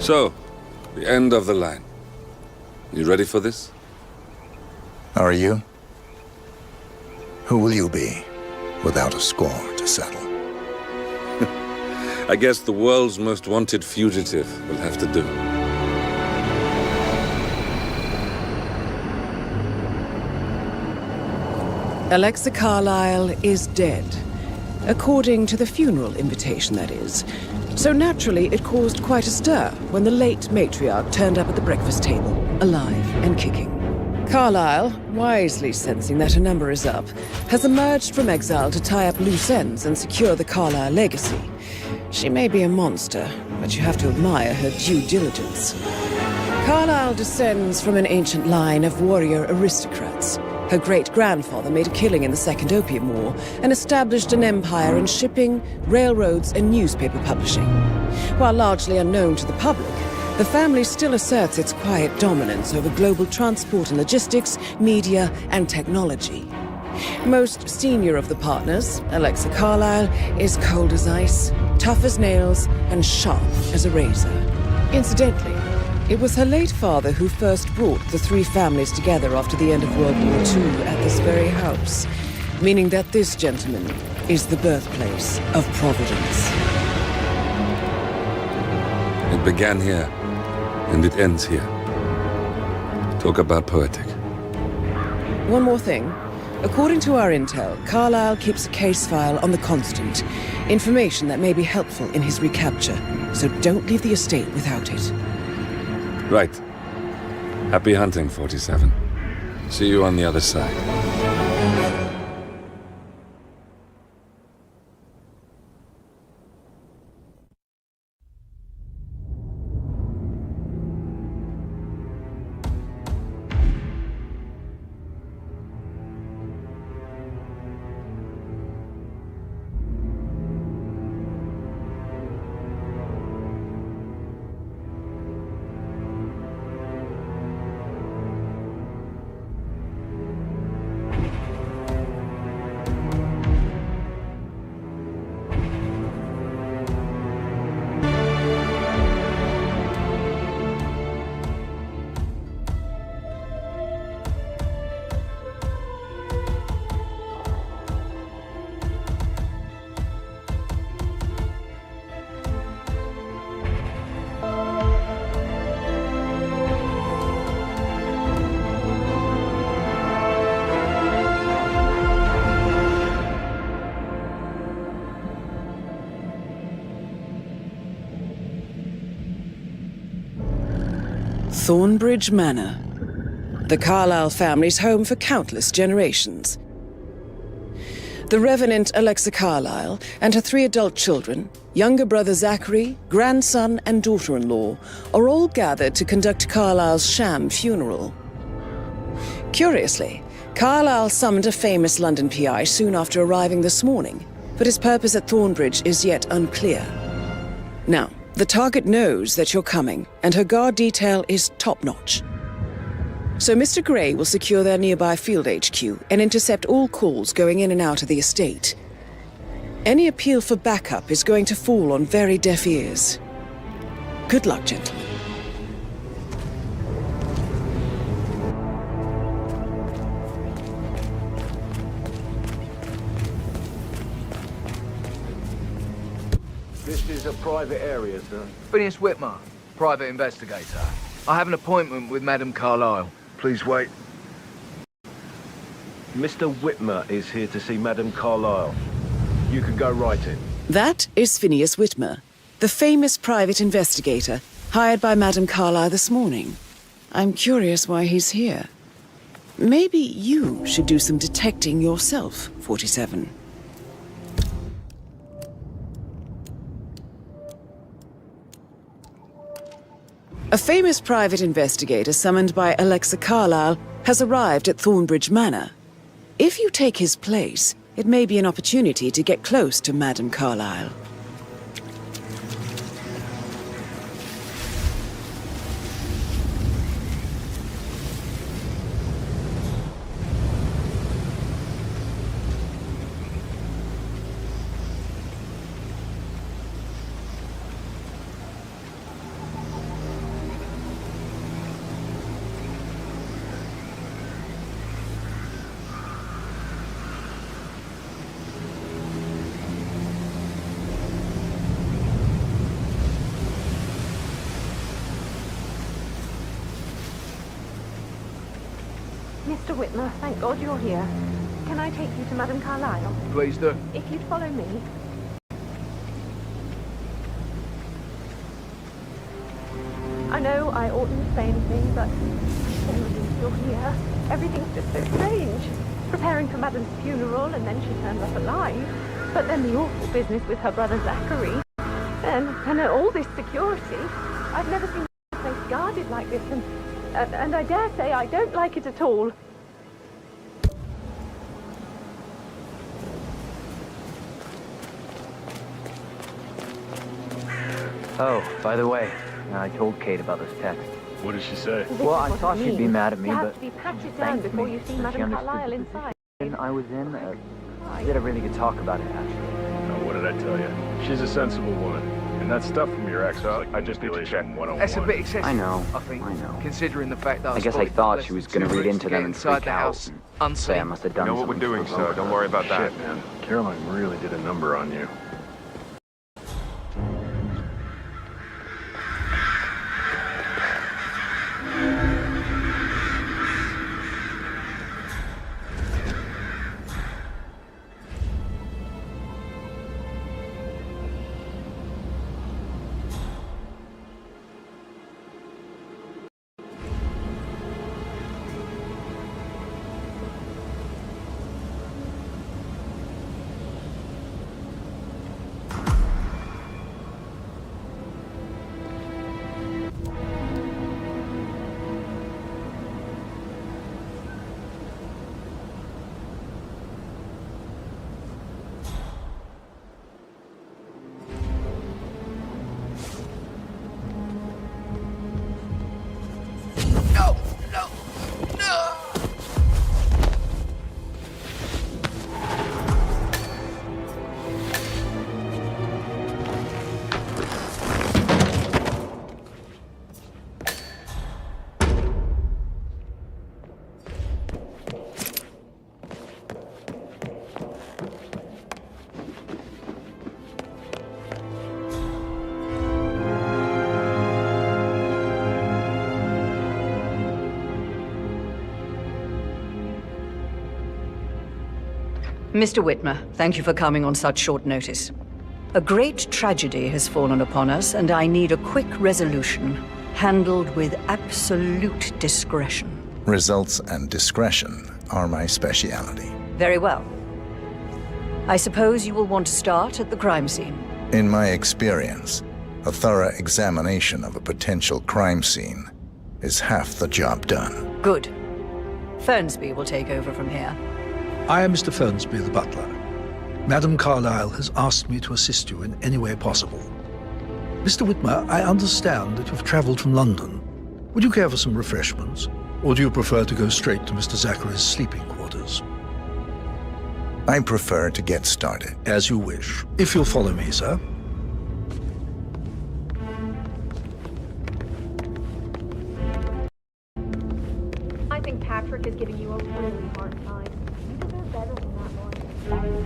So, the end of the line. You ready for this? Are you? Who will you be, without a score to settle? I guess the world's most wanted fugitive will have to do. Alexa Carlyle is dead. According to the funeral invitation, that is. So naturally, it caused quite a stir when the late matriarch turned up at the breakfast table, alive and kicking. Carlyle, wisely sensing that her number is up, has emerged from exile to tie up loose ends and secure the Carlyle legacy. She may be a monster, but you have to admire her due diligence. Carlyle descends from an ancient line of warrior aristocrats. Her great-grandfather made a killing in the Second Opium War and established an empire in shipping, railroads, and newspaper publishing. While largely unknown to the public, the family still asserts its quiet dominance over global transport and logistics, media, and technology. Most senior of the partners, Alexa Carlyle, is cold as ice, tough as nails, and sharp as a razor. Incidentally, it was her late father who first brought the three families together after the end of World War II at this very house, meaning that this gentleman is the birthplace of Providence. It began here, and it ends here. Talk about poetic. One more thing. According to our intel, Carlyle keeps a case file on the Constant, information that may be helpful in his recapture, so don't leave the estate without it. Right. Happy hunting, 47. See you on the other side. Thornbridge Manor. The Carlyle family's home for countless generations. The Revenant Alexa Carlyle and her 3 adult children, younger brother Zachary, grandson and daughter-in-law, are all gathered to conduct Carlyle's sham funeral. Curiously, Carlyle summoned a famous London PI soon after arriving this morning, but his purpose at Thornbridge is yet unclear. Now, the target knows that you're coming, and her guard detail is top-notch. So Mr. Gray will secure their nearby field HQ and intercept all calls going in and out of the estate. Any appeal for backup is going to fall on very deaf ears. Good luck, gentlemen. This is a private area, sir. Phineas Whitmer, private investigator. I have an appointment with Madame Carlyle. Please wait. Mr. Whitmer is here to see Madame Carlyle. You can go right in. That is Phineas Whitmer, the famous private investigator hired by Madame Carlyle this morning. I'm curious why he's here. Maybe you should do some detecting yourself, 47. A famous private investigator summoned by Alexa Carlyle has arrived at Thornbridge Manor. If you take his place, it may be an opportunity to get close to Madame Carlyle. Mr. Whitmer, thank God you're here. Can I take you to Madame Carlyle? Please do. If you'd follow me. I know I oughtn't say anything, but you're here. Everything's just so strange. Preparing for Madame's funeral, and then she turns up alive. But then the awful business with her brother Zachary. And all this security. I've never seen a place guarded like this, and I dare say I don't like it at all. Oh, by the way, I told Kate about this text. What did she say? Well, I thought she'd be mad at me, You have but to be patted she down thanked before me. you see She Madame understood Carlyle the inside. position I was in. We had a really good talk about it, actually. Oh, what did I tell you? She's a sensible woman. And that stuff from your ex, I just need to check 101. That's a bit excessive. I know. I think. I know. Considering the fact that I guess I thought she was going to read into them and freak out. Say And say I must have done You know what we're something doing, to sir. provoke Don't her. worry about that. Shit, man. Caroline really did a number on you. Mr. Whitmer, thank you for coming on such short notice. A great tragedy has fallen upon us, and I need a quick resolution, handled with absolute discretion. Results and discretion are my speciality. Very well. I suppose you will want to start at the crime scene. In my experience, a thorough examination of a potential crime scene is half the job done. Good. Fernsby will take over from here. I am Mr. Fernsby, the butler. Madame Carlyle has asked me to assist you in any way possible. Mr. Whitmer, I understand that you've traveled from London. Would you care for some refreshments? Or do you prefer to go straight to Mr. Zachary's sleeping quarters? I prefer to get started. As you wish. If you'll follow me, sir. I think Patrick is giving you a really hard time. You deserve better than that,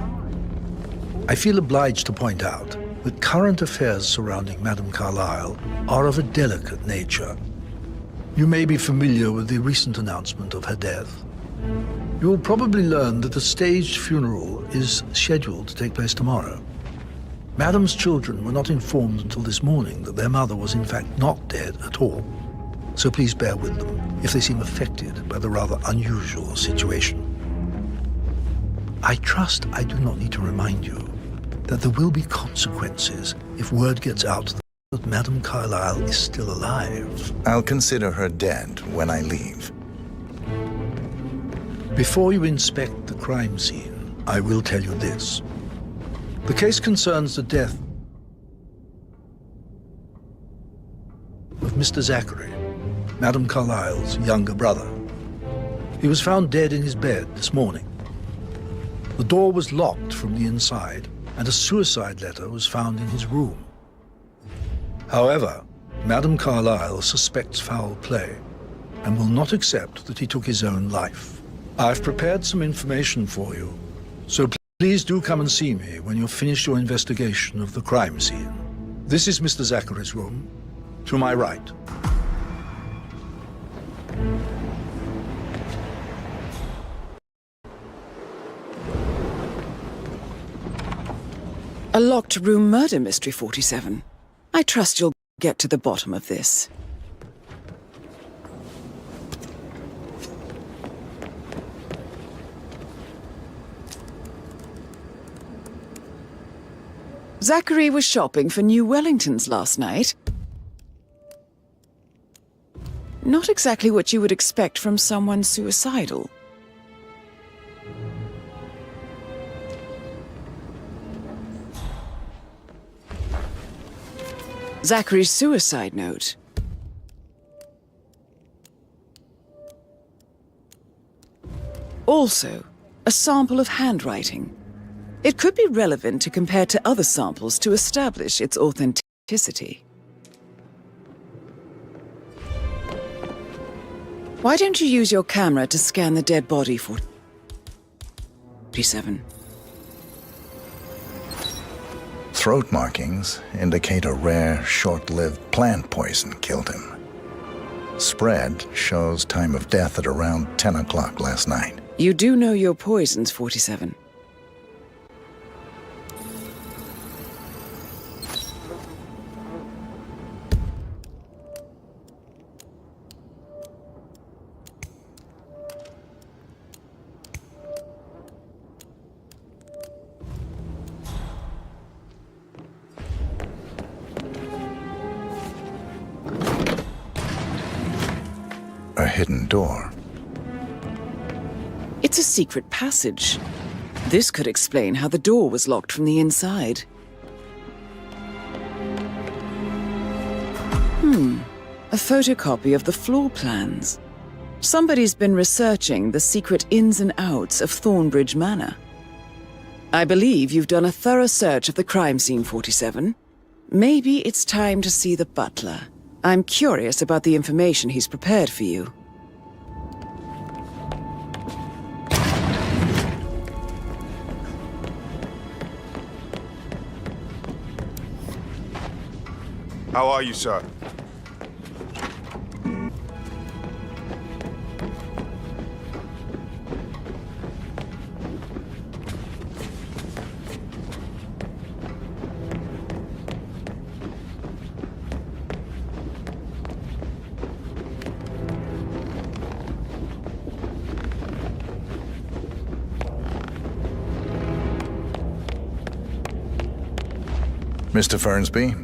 boy. I feel obliged to point out that current affairs surrounding Madame Carlyle are of a delicate nature. You may be familiar with the recent announcement of her death. You will probably learn that a staged funeral is scheduled to take place tomorrow. Madame's children were not informed until this morning that their mother was in fact not dead at all. So please bear with them if they seem affected by the rather unusual situation. I trust I do not need to remind you that there will be consequences if word gets out that Madame Carlyle is still alive. I'll consider her dead when I leave. Before you inspect the crime scene, I will tell you this. The case concerns the death of Mr. Zachary, Madame Carlyle's younger brother. He was found dead in his bed this morning. The door was locked from the inside, and a suicide letter was found in his room. However, Madame Carlyle suspects foul play and will not accept that he took his own life. I've prepared some information for you, so please do come and see me when you've finished your investigation of the crime scene. This is Mr. Zachary's room, to my right. A locked room murder mystery, 47. I trust you'll get to the bottom of this. Zachary was shopping for new Wellingtons last night. Not exactly what you would expect from someone suicidal. Zachary's suicide note. Also, a sample of handwriting. It could be relevant to compare to other samples to establish its authenticity. Why don't you use your camera to scan the dead body, 47? Throat markings indicate a rare, short-lived plant poison killed him. Spread shows time of death at around 10 o'clock last night. You do know your poisons, 47. A hidden door. It's a secret passage. This could explain how the door was locked from the inside. A photocopy of the floor plans. Somebody's been researching the secret ins and outs of Thornbridge Manor. I believe you've done a thorough search of the crime scene, 47. Maybe it's time to see the butler. I'm curious about the information he's prepared for you. How are you, sir? Mr. Fernsby,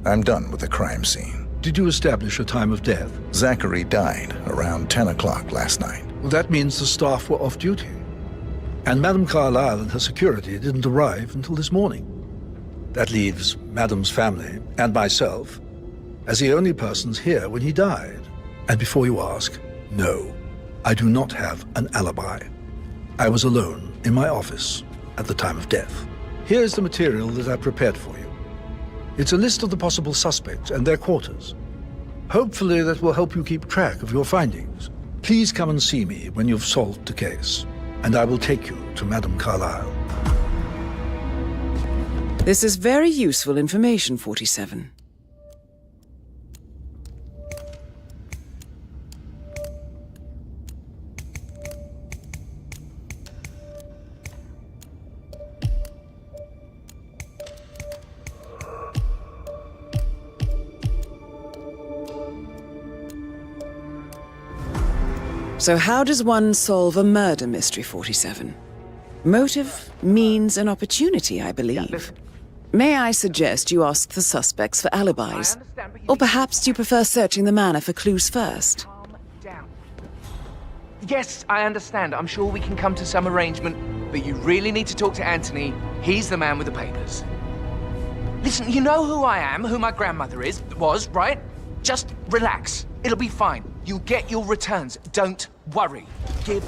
I'm done with the crime scene. Did you establish a time of death? Zachary died around 10 o'clock last night. Well, that means the staff were off duty. And Madame Carlyle and her security didn't arrive until this morning. That leaves Madame's family and myself as the only persons here when he died. And before you ask, no, I do not have an alibi. I was alone in my office at the time of death. Here's the material that I prepared for you. It's a list of the possible suspects and their quarters. Hopefully that will help you keep track of your findings. Please come and see me when you've solved the case, and I will take you to Madame Carlyle. This is very useful information, 47. So how does one solve a murder mystery, 47? Motive, means, and opportunity, I believe. May I suggest you ask the suspects for alibis? Or perhaps you prefer searching the manor for clues first? Calm down. Yes, I understand. I'm sure we can come to some arrangement, but you really need to talk to Anthony. He's the man with the papers. Listen, you know who I am, who my grandmother was, right? Just relax. It'll be fine. You'll get your returns. Don't worry. Give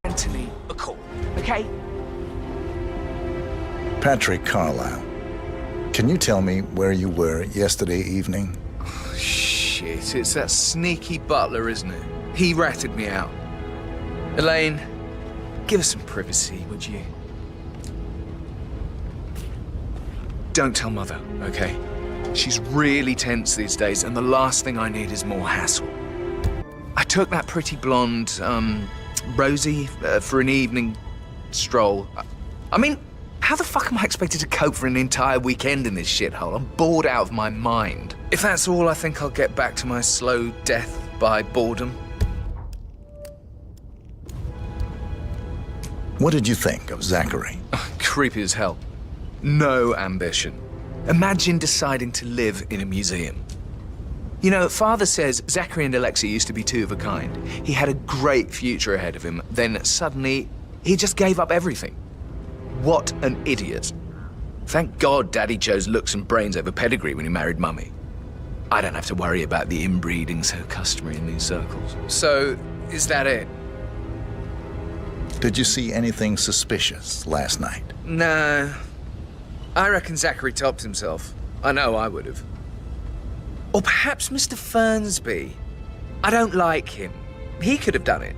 Anthony a call, okay? Patrick Carlyle, can you tell me where you were yesterday evening? Oh, shit, it's that sneaky butler, isn't it? He ratted me out. Elaine, give us some privacy, would you? Don't tell Mother, okay? She's really tense these days, and the last thing I need is more hassle. I took that pretty blonde, Rosie, for an evening stroll. I mean, How the fuck am I expected to cope for an entire weekend in this shithole? I'm bored out of my mind. If that's all, I think I'll get back to my slow death by boredom. What did you think of Zachary? Creepy as hell. No ambition. Imagine deciding to live in a museum. You know, Father says Zachary and Alexa used to be two of a kind. He had a great future ahead of him, then suddenly he just gave up everything. What an idiot. Thank God Daddy chose looks and brains over pedigree when he married Mummy. I don't have to worry about the inbreeding so customary in these circles. So, is that it? Did you see anything suspicious last night? No. I reckon Zachary topped himself. I know I would have. Or perhaps Mr. Fernsby. I don't like him. He could have done it.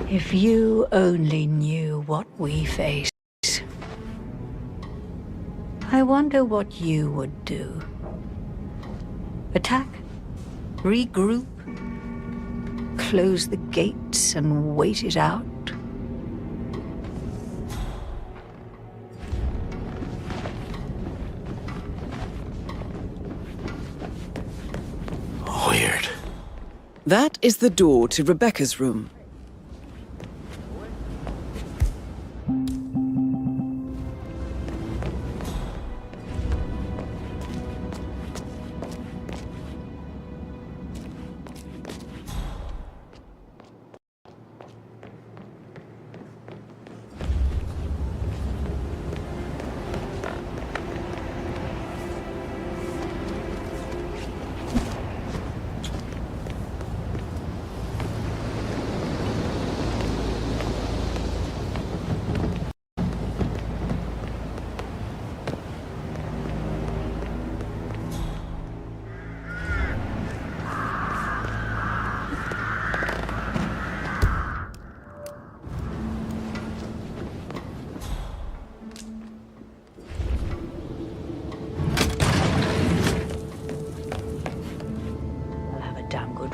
If you only knew what we face, I wonder what you would do. Attack? Regroup? Close the gates and wait it out? Weird. That is the door to Rebecca's room.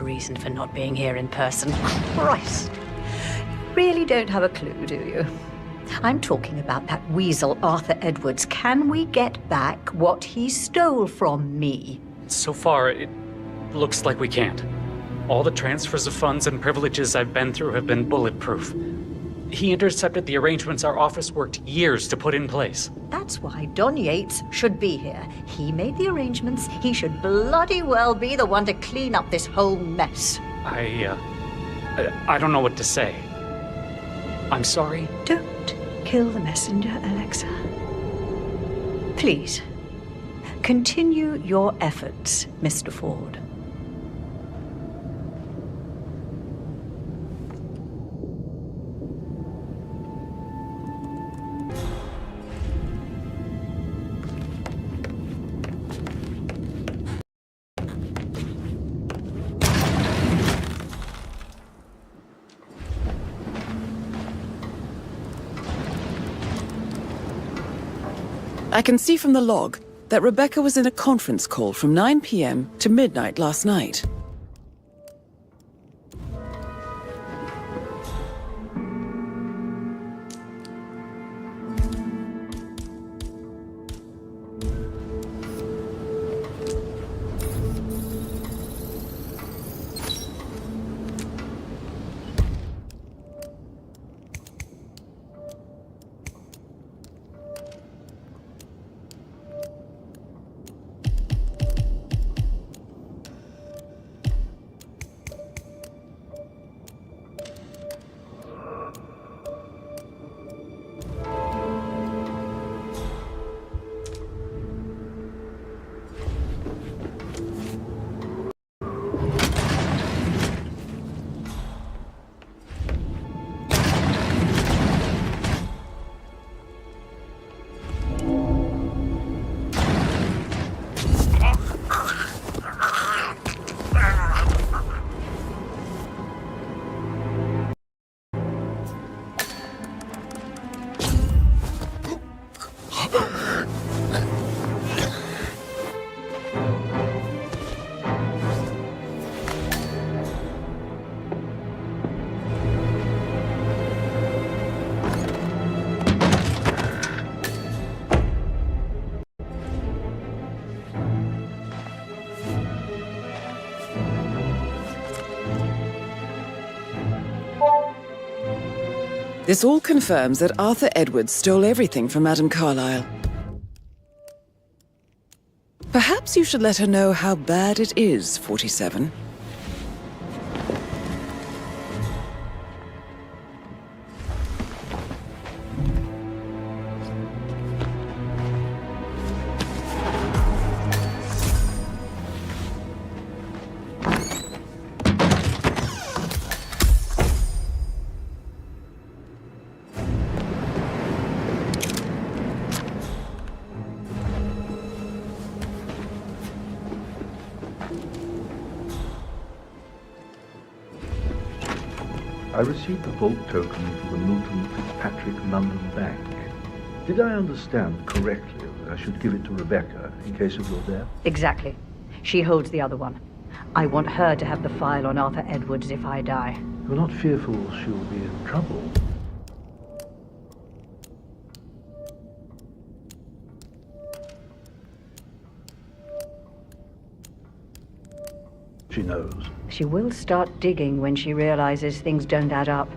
Reason for not being here in person. Christ. You really don't have a clue, do you? I'm talking about that weasel, Arthur Edwards. Can we get back what he stole from me? So far, it looks like we can't. All the transfers of funds and privileges I've been through have been bulletproof. He intercepted the arrangements our office worked years to put in place. That's why Don Yates should be here. He made the arrangements. He should bloody well be the one to clean up this whole mess. I don't know what to say. I'm sorry. Don't kill the messenger, Alexa. Please, continue your efforts, Mr. Ford. I can see from the log that Rebecca was in a conference call from 9 p.m. to midnight last night. This all confirms that Arthur Edwards stole everything from Madame Carlyle. Perhaps you should let her know how bad it is, 47. I received a vault token for the Milton Fitzpatrick London Bank. Did I understand correctly that I should give it to Rebecca in case of your death? Exactly. She holds the other one. I want her to have the file on Arthur Edwards if I die. You're not fearful she'll be in trouble? She knows. She will start digging when she realizes things don't add up,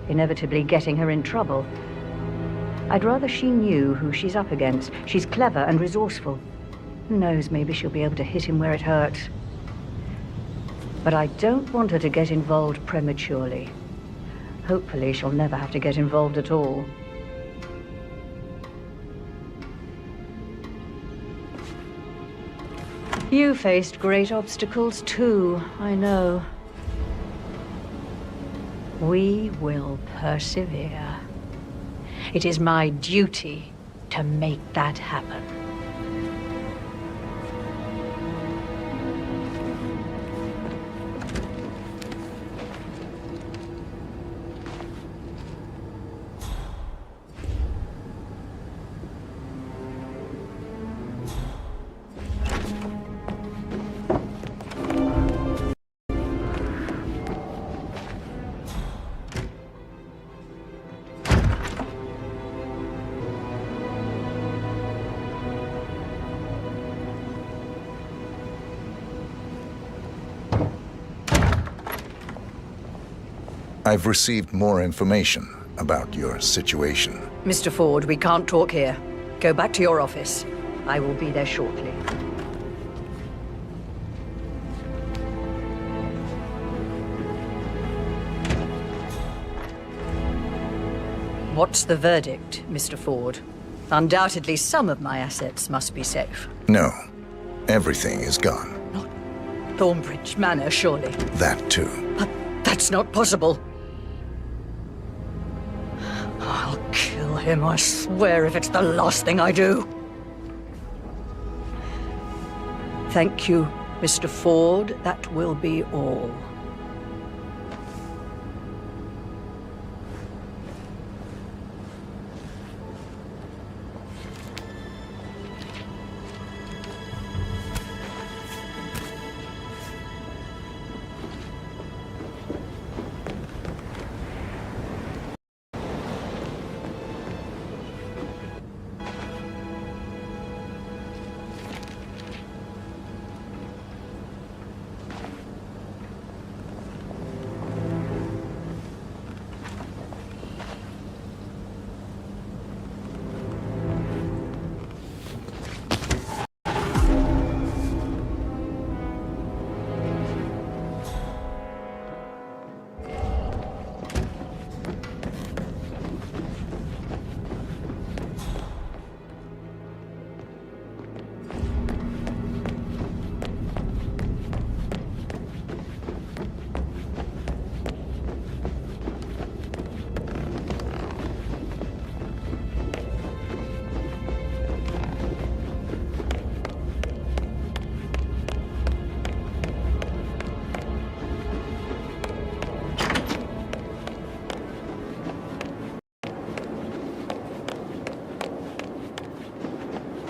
inevitably getting her in trouble. I'd rather she knew who she's up against. She's clever and resourceful. Who knows, maybe she'll be able to hit him where it hurts. But I don't want her to get involved prematurely. Hopefully she'll never have to get involved at all. You faced great obstacles too, I know. We will persevere. It is my duty to make that happen. I've received more information about your situation. Mr. Ford, we can't talk here. Go back to your office. I will be there shortly. What's the verdict, Mr. Ford? Undoubtedly, some of my assets must be safe. No, everything is gone. Thornbridge Manor, surely. That too. But that's not possible. I'll kill him, I swear, if it's the last thing I do. Thank you, Mr. Ford. That will be all.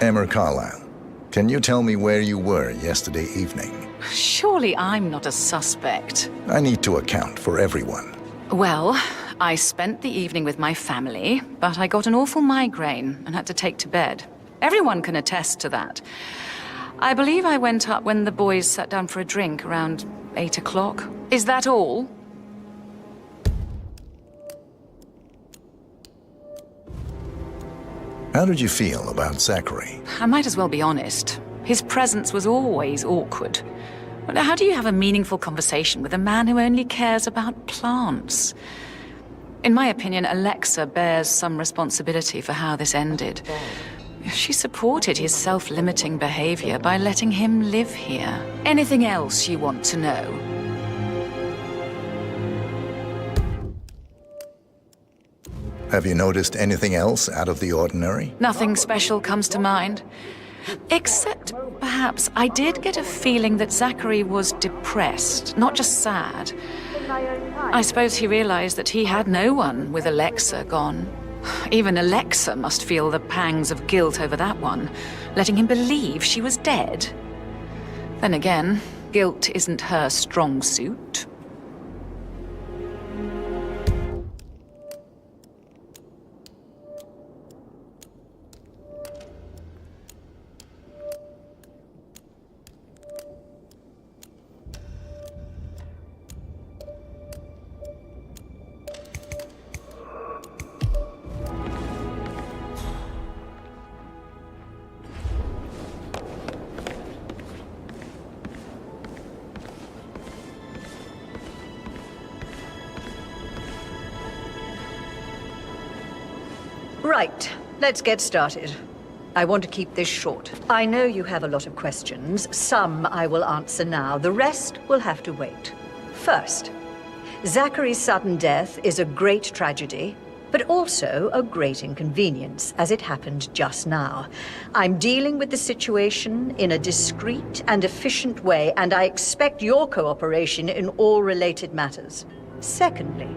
Emma Carlyle, can you tell me where you were yesterday evening? Surely I'm not a suspect. I need to account for everyone. Well, I spent the evening with my family, but I got an awful migraine and had to take to bed. Everyone can attest to that. I believe I went up when the boys sat down for a drink around 8 o'clock. Is that all? How did you feel about Zachary? I might as well be honest. His presence was always awkward. But how do you have a meaningful conversation with a man who only cares about plants? In my opinion, Alexa bears some responsibility for how this ended. She supported his self-limiting behavior by letting him live here. Anything else you want to know? Have you noticed anything else out of the ordinary? Nothing special comes to mind. Except, perhaps, I did get a feeling that Zachary was depressed, not just sad. I suppose he realized that he had no one with Alexa gone. Even Alexa must feel the pangs of guilt over that one, letting him believe she was dead. Then again, guilt isn't her strong suit. Right, let's get started. I want to keep this short. I know you have a lot of questions. Some I will answer now. The rest will have to wait. First, Zachary's sudden death is a great tragedy, but also a great inconvenience, as it happened just now. I'm dealing with the situation in a discreet and efficient way, and I expect your cooperation in all related matters. Secondly,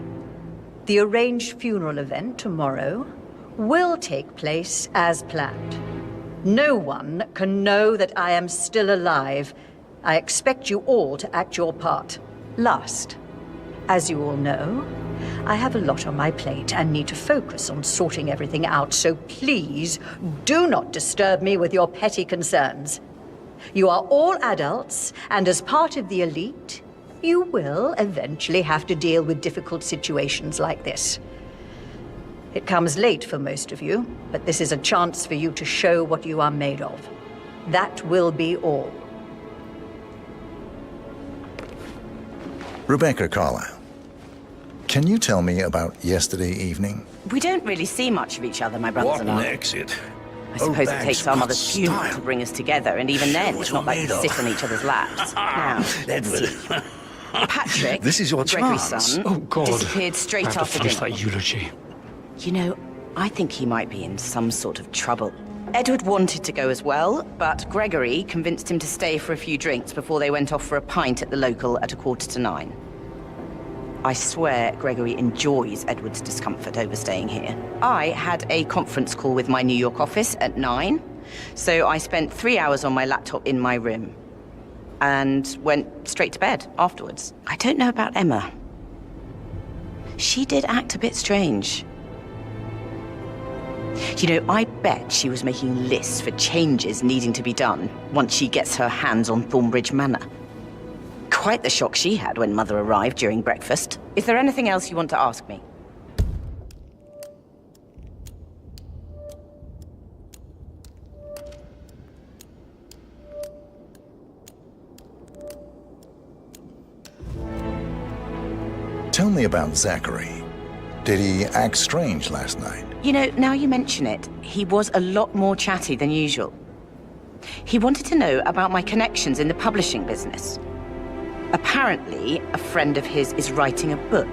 the arranged funeral event tomorrow will take place as planned. No one can know that I am still alive. I expect you all to act your part. Last, as you all know, I have a lot on my plate and need to focus on sorting everything out, so please do not disturb me with your petty concerns. You are all adults, and as part of the elite, you will eventually have to deal with difficult situations like this. It comes late for most of you, but this is a chance for you to show what you are made of. That will be all. Rebecca Carlyle, can you tell me about yesterday evening? We don't really see much of each other, my brothers and I. What an exit. I suppose it takes our mother's funeral to bring us together, and even then, it's not like we sit on each other's laps. Now, Edward. Patrick, This is your Gregory's chance. son, Oh, God. disappeared straight I have to after finish dinner. that eulogy. You know, I think he might be in some sort of trouble. Edward wanted to go as well, but Gregory convinced him to stay for a few drinks before they went off for a pint at the local at 9:15. I swear Gregory enjoys Edward's discomfort over staying here. I had a conference call with my New York office at 9, so I spent 3 hours on my laptop in my room and went straight to bed afterwards. I don't know about Emma. She did act a bit strange. You know, I bet she was making lists for changes needing to be done once she gets her hands on Thornbridge Manor. Quite the shock she had when Mother arrived during breakfast. Is there anything else you want to ask me? Tell me about Zachary. Did he act strange last night? You know, now you mention it, he was a lot more chatty than usual. He wanted to know about my connections in the publishing business. Apparently, a friend of his is writing a book,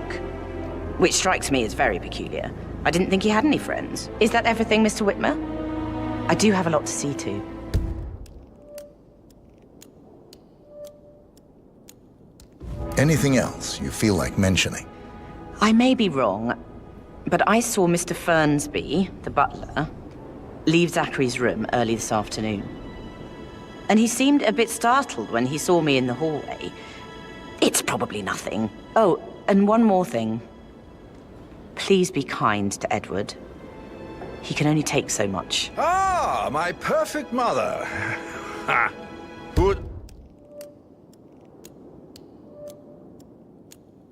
which strikes me as very peculiar. I didn't think he had any friends. Is that everything, Mr. Whitmer? I do have a lot to see to. Anything else you feel like mentioning? I may be wrong, but I saw Mr. Fernsby, the butler, leave Zachary's room early this afternoon. And he seemed a bit startled when he saw me in the hallway. It's probably nothing. Oh, and one more thing. Please be kind to Edward. He can only take so much. Ah, my perfect mother. Ha! Who'd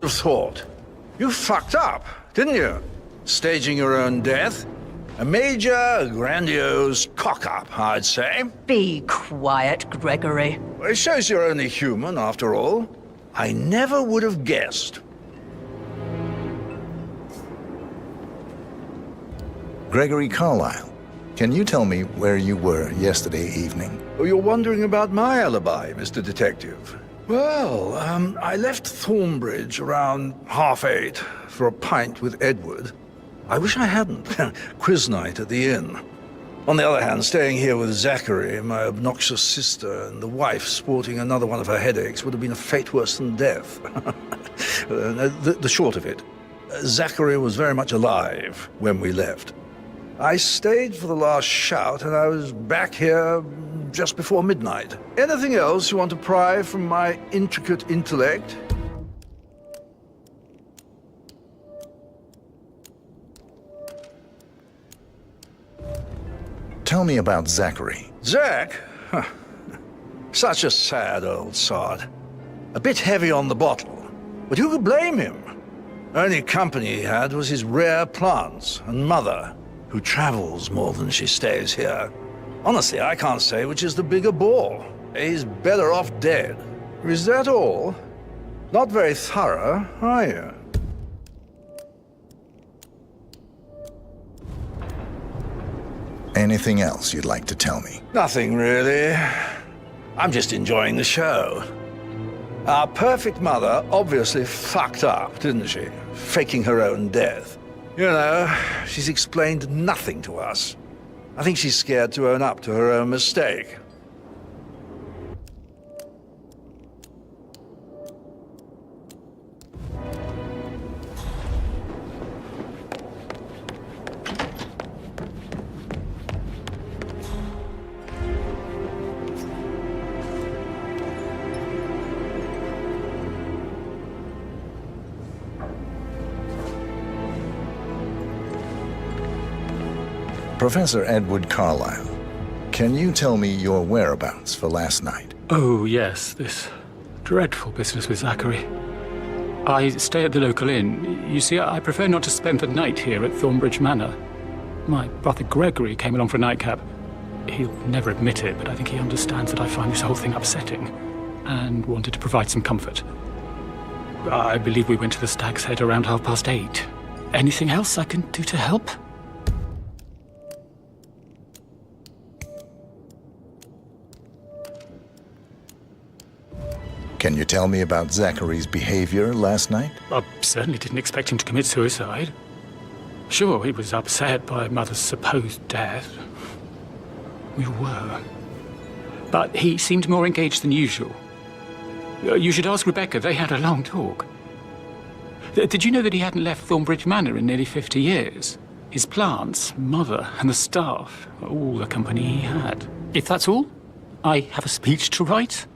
have thought? You fucked up, didn't you? Staging your own death? A major, grandiose cock-up, I'd say. Be quiet, Gregory. Well, it shows you're only human, after all. I never would have guessed. Gregory Carlyle, can you tell me where you were yesterday evening? Oh, you're wondering about my alibi, Mr. Detective. Well, I left Thornbridge around 8:30 for a pint with Edward. I wish I hadn't. Quiz night at the inn. On the other hand, staying here with Zachary, my obnoxious sister, and the wife sporting another one of her headaches would have been a fate worse than death. The short of it, Zachary was very much alive when we left. I stayed for the last shout, and I was back here just before midnight. Anything else you want to pry from my intricate intellect? Tell me about Zachary. Zach? Huh. Such a sad old sod. A bit heavy on the bottle, but who could blame him? Only company he had was his rare plants and mother, who travels more than she stays here. Honestly, I can't say which is the bigger bore. He's better off dead. Is that all? Not very thorough, are you? Anything else you'd like to tell me? Nothing really. I'm just enjoying the show. Our perfect mother obviously fucked up, didn't she? Faking her own death. You know, she's explained nothing to us. I think she's scared to own up to her own mistake. Professor Edward Carlyle, can you tell me your whereabouts for last night? Oh, yes, this dreadful business with Zachary. I stay at the local inn. You see, I prefer not to spend the night here at Thornbridge Manor. My brother Gregory came along for a nightcap. He'll never admit it, but I think he understands that I find this whole thing upsetting and wanted to provide some comfort. I believe we went to the Stag's Head around 8:30. Anything else I can do to help? Can you tell me about Zachary's behavior last night? I certainly didn't expect him to commit suicide. Sure, he was upset by Mother's supposed death. We were. But he seemed more engaged than usual. You should ask Rebecca. They had a long talk. Did you know that he hadn't left Thornbridge Manor in nearly 50 years? His plants, Mother, and the staff, all the company he had. If that's all, I have a speech to write.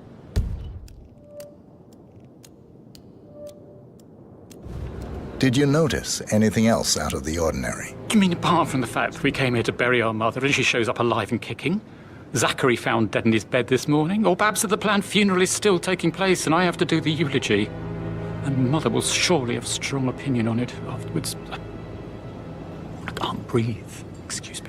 Did you notice anything else out of the ordinary? You mean apart from the fact that we came here to bury our mother and she shows up alive and kicking? Zachary found dead in his bed this morning? Or perhaps that the planned funeral is still taking place and I have to do the eulogy? And Mother will surely have a strong opinion on it afterwards. I can't breathe. Excuse me.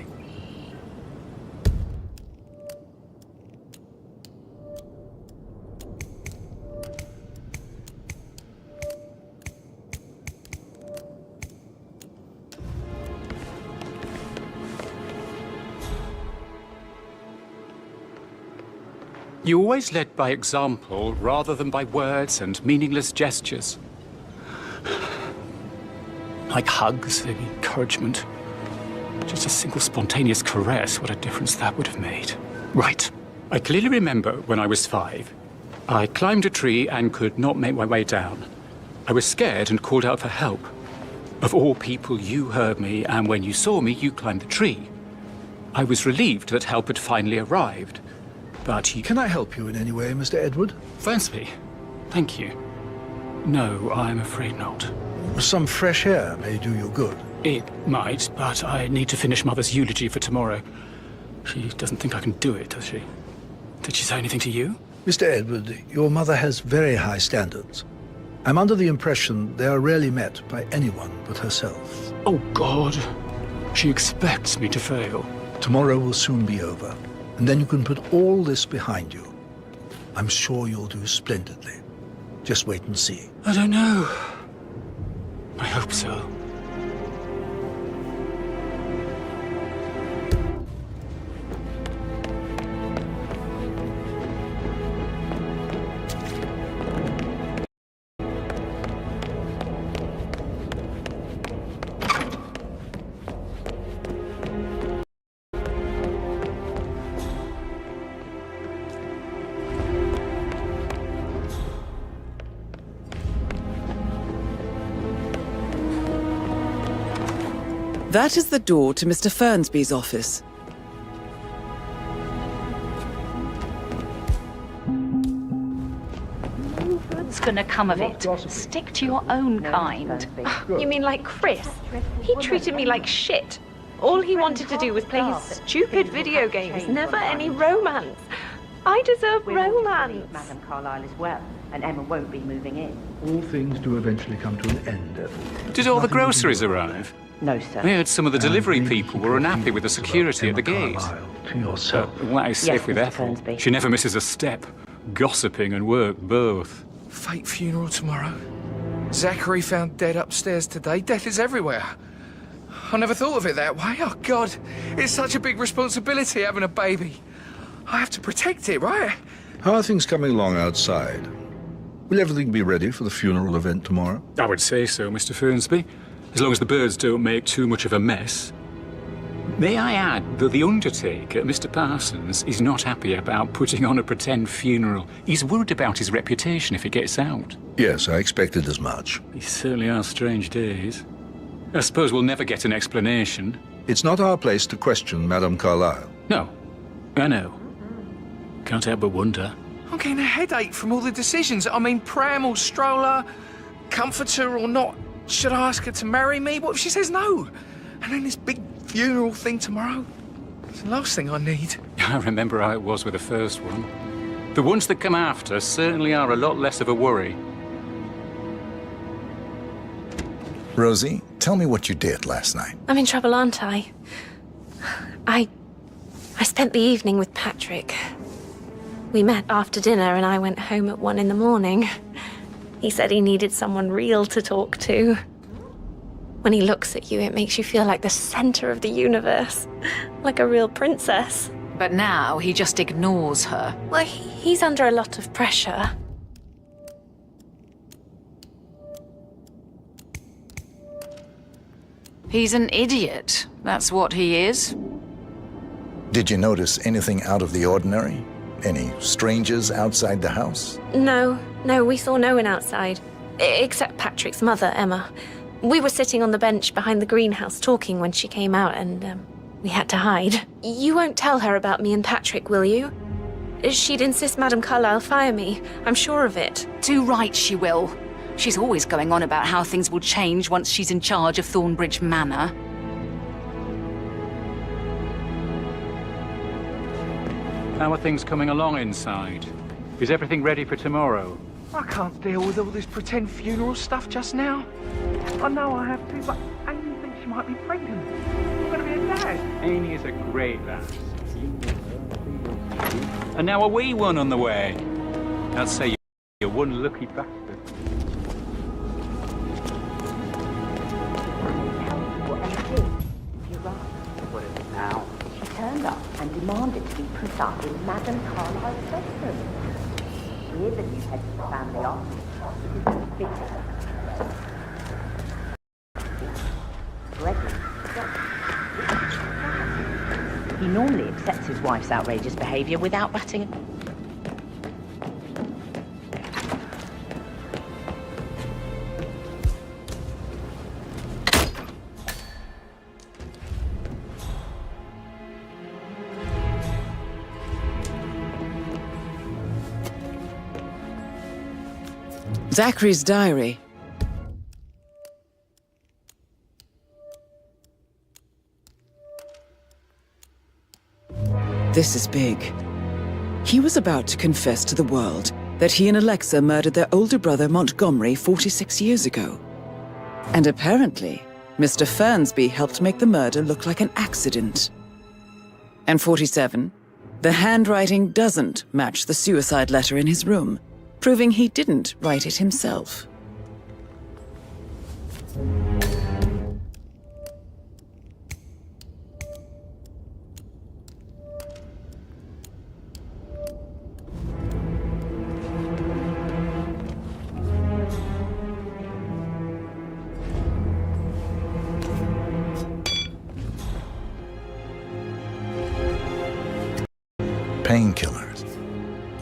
You always led by example rather than by words and meaningless gestures. Like hugs, encouragement. Just a single spontaneous caress, what a difference that would have made. Right. I clearly remember when I was 5. I climbed a tree and could not make my way down. I was scared and called out for help. Of all people, you heard me, and when you saw me, you climbed the tree. I was relieved that help had finally arrived. But you... Can I help you in any way, Mr. Edward? Fancy. Thank you. No, I'm afraid not. Some fresh air may do you good. It might, but I need to finish Mother's eulogy for tomorrow. She doesn't think I can do it, does she? Did she say anything to you? Mr. Edward, your mother has very high standards. I'm under the impression they are rarely met by anyone but herself. Oh, God. She expects me to fail. Tomorrow will soon be over, and then you can put all this behind you. I'm sure you'll do splendidly. Just wait and see. I don't know. I hope so. That is the door to Mr. Fernsby's office. What's gonna come of it? Stick to your own kind. You mean like Chris? He treated me like shit. All he wanted to do was play his stupid video games, never any romance. I deserve romance. Madame Carlyle as well, and Emma won't be moving in. All things do eventually come to an end, Ethel. Did all the groceries arrive? No, sir. I heard some of the delivery people were unhappy with the security at the gate. To yourself. What is safe with Ethel? She never misses a step. Gossiping and work both. Fake funeral tomorrow. Zachary found dead upstairs today. Death is everywhere. I never thought of it that way. Oh, God. It's such a big responsibility having a baby. I have to protect it, right? How are things coming along outside? Will everything be ready for the funeral event tomorrow? I would say so, Mr. Fernsby. As long as the birds don't make too much of a mess. May I add that the undertaker, Mr. Parsons, is not happy about putting on a pretend funeral. He's worried about his reputation if it gets out. Yes, I expected as much. These certainly are strange days. I suppose we'll never get an explanation. It's not our place to question Madame Carlyle. No, I know. Can't help but wonder. I'm getting a headache from all the decisions. I mean, pram or stroller, comforter or not. Should I ask her to marry me? What if she says no? And then this big funeral thing tomorrow? It's the last thing I need. I remember how it was with the first one. The ones that come after certainly are a lot less of a worry. Rosie, tell me what you did last night. I'm in trouble, aren't I? I spent the evening with Patrick. We met after dinner and I went home at 1 a.m. He said he needed someone real to talk to. When he looks at you, it makes you feel like the center of the universe. Like a real princess. But now he just ignores her. Well, he's under a lot of pressure. He's an idiot. That's what he is. Did you notice anything out of the ordinary? Any strangers outside the house? No, we saw no one outside. Except Patrick's mother, Emma. We were sitting on the bench behind the greenhouse talking when she came out and, we had to hide. You won't tell her about me and Patrick, will you? She'd insist Madame Carlyle fire me. I'm sure of it. Too right she will. She's always going on about how things will change once she's in charge of Thornbridge Manor. How are things coming along inside? Is everything ready for tomorrow? I can't deal with all this pretend funeral stuff just now. I know I have to, but Amy thinks she might be pregnant. I'm gonna be a dad. Amy is a great lass. And now a wee one on the way. I'd say you're one lucky bastard. Now. She turned up and demanded to be put up in Madame Carlyle's bedroom. We're the new head of the family office. It is Gregory. He normally accepts his wife's outrageous behavior without batting. Zachary's diary. This is big. He was about to confess to the world that he and Alexa murdered their older brother Montgomery 46 years ago. And apparently, Mr. Fernsby helped make the murder look like an accident. And 47, the handwriting doesn't match the suicide letter in his room, proving he didn't write it himself. Painkillers.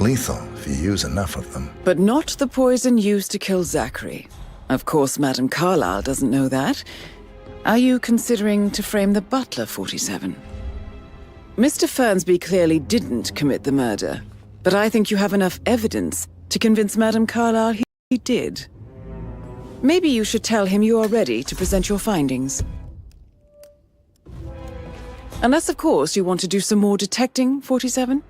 Lethal if you use enough of them. But not the poison used to kill Zachary. Of course, Madame Carlyle doesn't know that. Are you considering to frame the butler, 47? Mr. Fernsby clearly didn't commit the murder, but I think you have enough evidence to convince Madame Carlyle he did. Maybe you should tell him you are ready to present your findings. Unless, of course, you want to do some more detecting, 47?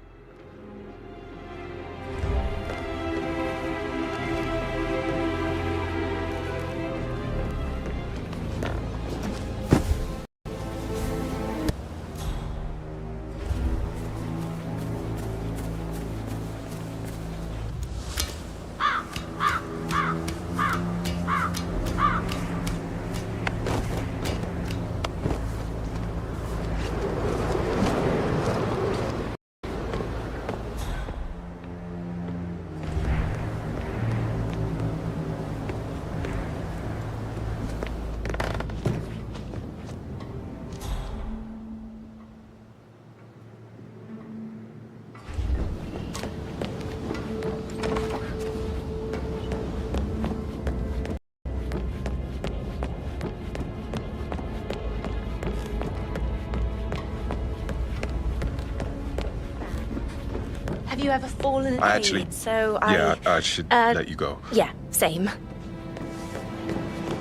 Have you ever fallen I actually... ill? So Yeah, I should let you go. Yeah, same.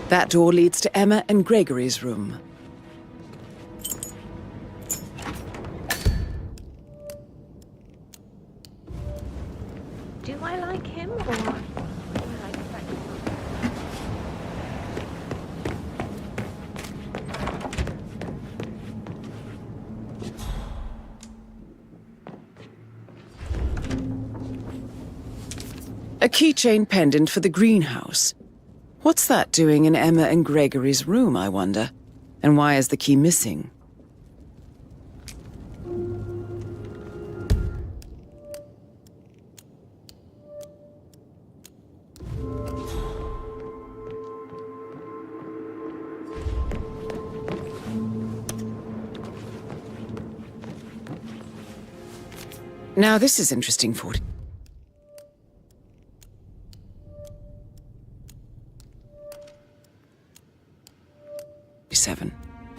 That door leads to Emma and Gregory's room. Do I like him, or do I like the fact A keychain pendant for the greenhouse. What's that doing in Emma and Gregory's room, I wonder? And why is the key missing? Now this is interesting, 40.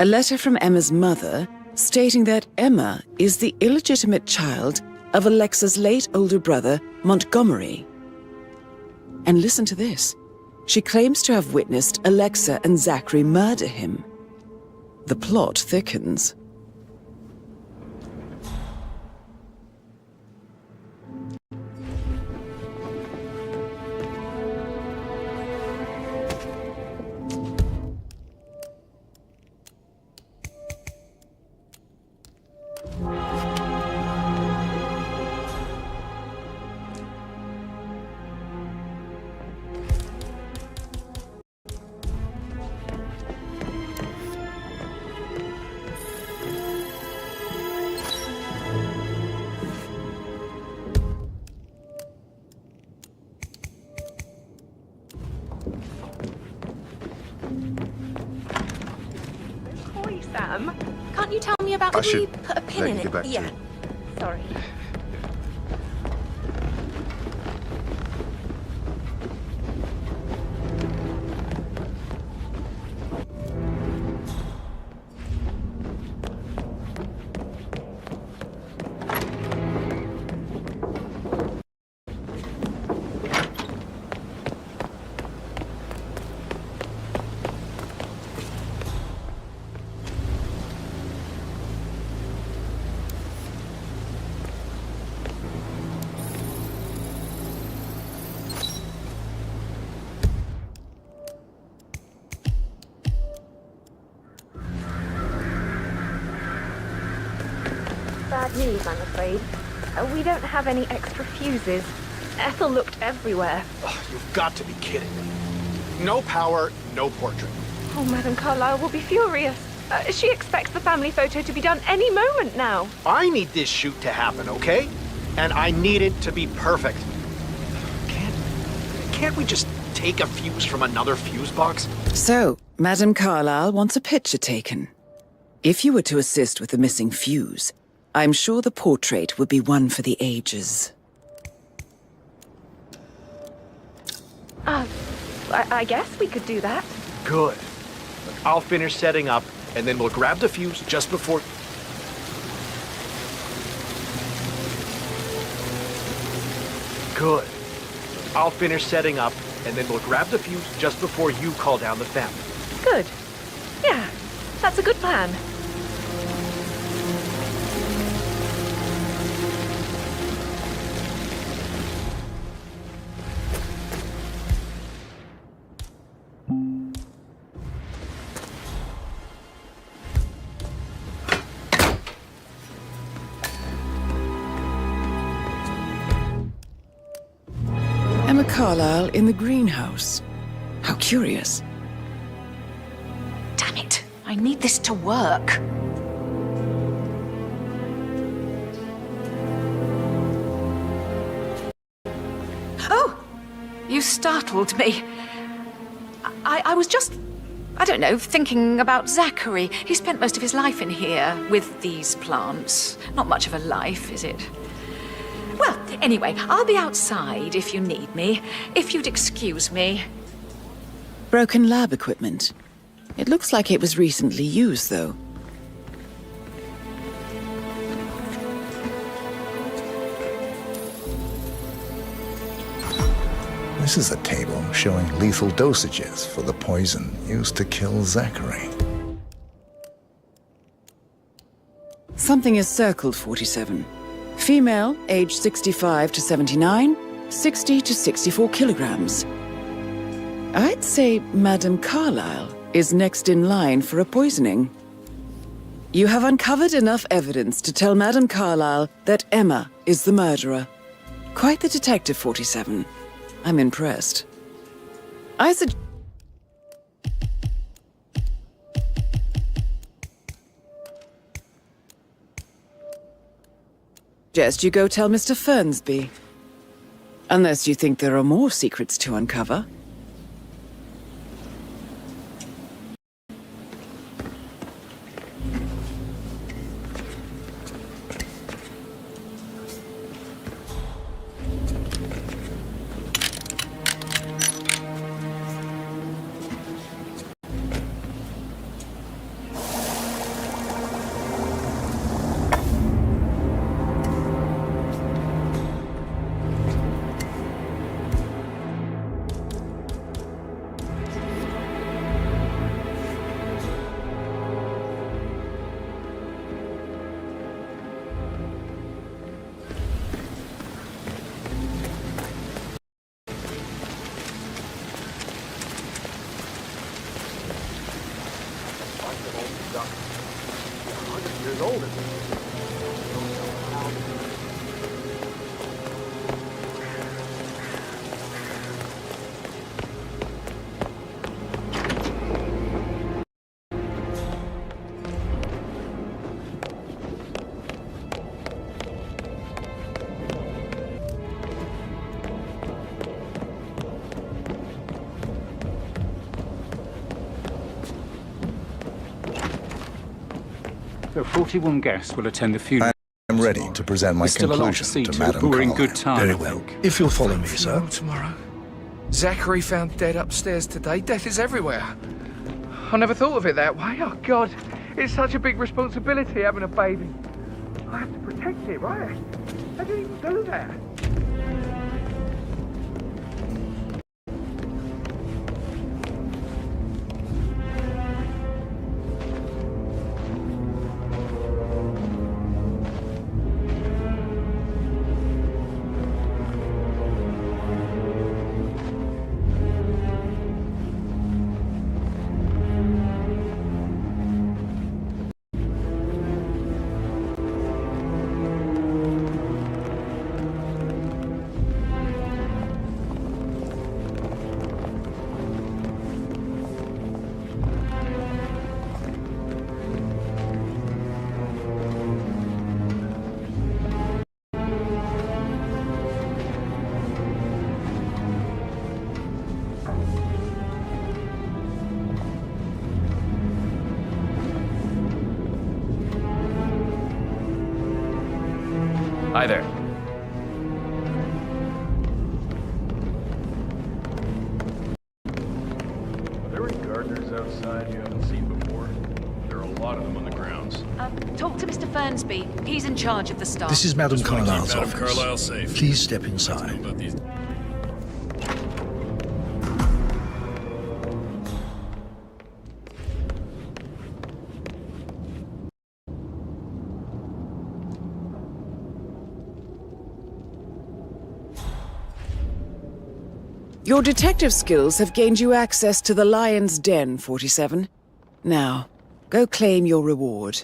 A letter from Emma's mother stating that Emma is the illegitimate child of Alexa's late older brother, Montgomery. And listen to this. She claims to have witnessed Alexa and Zachary murder him. The plot thickens. Sam, can't you tell me about the way you put a pin in it? Yeah. Sorry. bad news, I'm afraid. We don't have any extra fuses. Ethel looked everywhere. Oh, you've got to be kidding me. No power, no portrait. Oh, Madame Carlyle will be furious. She expects the family photo to be done any moment now. I need this shoot to happen, okay? And I need it to be perfect. Can't we just take a fuse from another fuse box? So, Madame Carlyle wants a picture taken. If you were to assist with the missing fuse, I'm sure the portrait would be one for the ages. I guess we could do that. Good. I'll finish setting up, and then we'll grab the fuse just before... Good. I'll finish setting up, and then we'll grab the fuse just before you call down the family. Good. Yeah, that's a good plan. Emma Carlyle in the greenhouse. How curious. Damn it. I need this to work. Oh! You startled me. I was just, I don't know, thinking about Zachary. He spent most of his life in here with these plants. Not much of a life, is it? Well, anyway, I'll be outside if you need me. If you'd excuse me. Broken lab equipment. It looks like it was recently used, though. This is a table showing lethal dosages for the poison used to kill Zachary. Something is circled 47. Female, age 65 to 79, 60 to 64 kilograms. I'd say Madame Carlyle is next in line for a poisoning. You have uncovered enough evidence to tell Madame Carlyle that Emma is the murderer. Quite the detective, 47. I'm impressed. I suggest you go tell Mr. Fernsby. Unless you think there are more secrets to uncover. The 41 guests will attend the funeral. I'm ready to present my conclusion to Madame We're in Carlyle. good time. Very well. If you'll follow me, sir. Tomorrow. Zachary found dead upstairs today. Death is everywhere. I never thought of it that way. Oh, God. It's such a big responsibility having a baby. I have to protect it, right? How do you even do that? Hi there. Are there any gardeners outside you haven't seen before? There are a lot of them on the grounds. Talk to Mr. Fernsby. He's in charge of the staff. This is Madame Just wanna keep Carlyle's Madame office. Carlyle safe. Please step inside. About these. Your detective skills have gained you access to the Lion's Den, 47. Now, go claim your reward.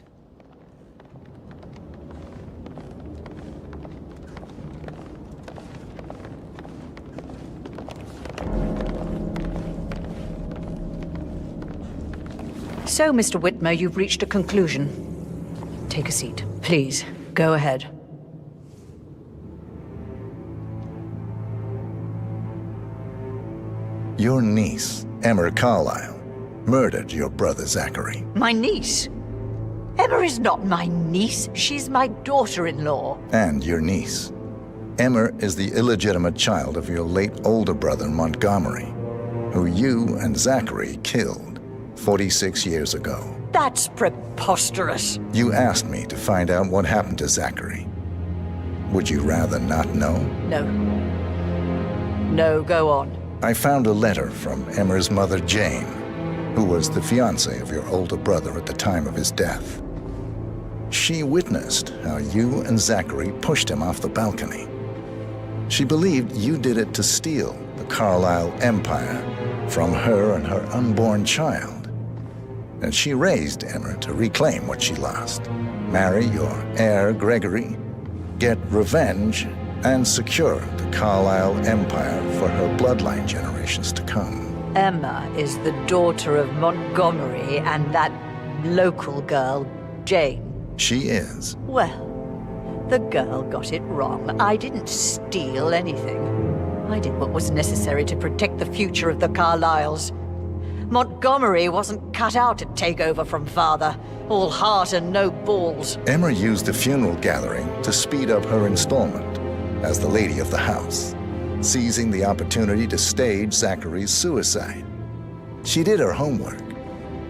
So, Mr. Whitmer, you've reached a conclusion. Take a seat. Please, go ahead. Your niece, Emma Carlyle, murdered your brother Zachary. My niece? Emma is not my niece. She's my daughter-in-law. And your niece. Emma is the illegitimate child of your late older brother Montgomery, who you and Zachary killed 46 years ago. That's preposterous. You asked me to find out what happened to Zachary. Would you rather not know? No. No, go on. I found a letter from Emma's mother, Jane, who was the fiancée of your older brother at the time of his death. She witnessed how you and Zachary pushed him off the balcony. She believed you did it to steal the Carlyle empire from her and her unborn child. And she raised Emma to reclaim what she lost, marry your heir, Gregory, get revenge, and secure the Carlyle empire for her bloodline generations to come. Emma is the daughter of Montgomery and that local girl, Jane. She is. Well, the girl got it wrong. I didn't steal anything. I did what was necessary to protect the future of the Carlyles. Montgomery wasn't cut out to take over from father, all heart and no balls. Emma used the funeral gathering to speed up her installment as the lady of the house, seizing the opportunity to stage Zachary's suicide. She did her homework,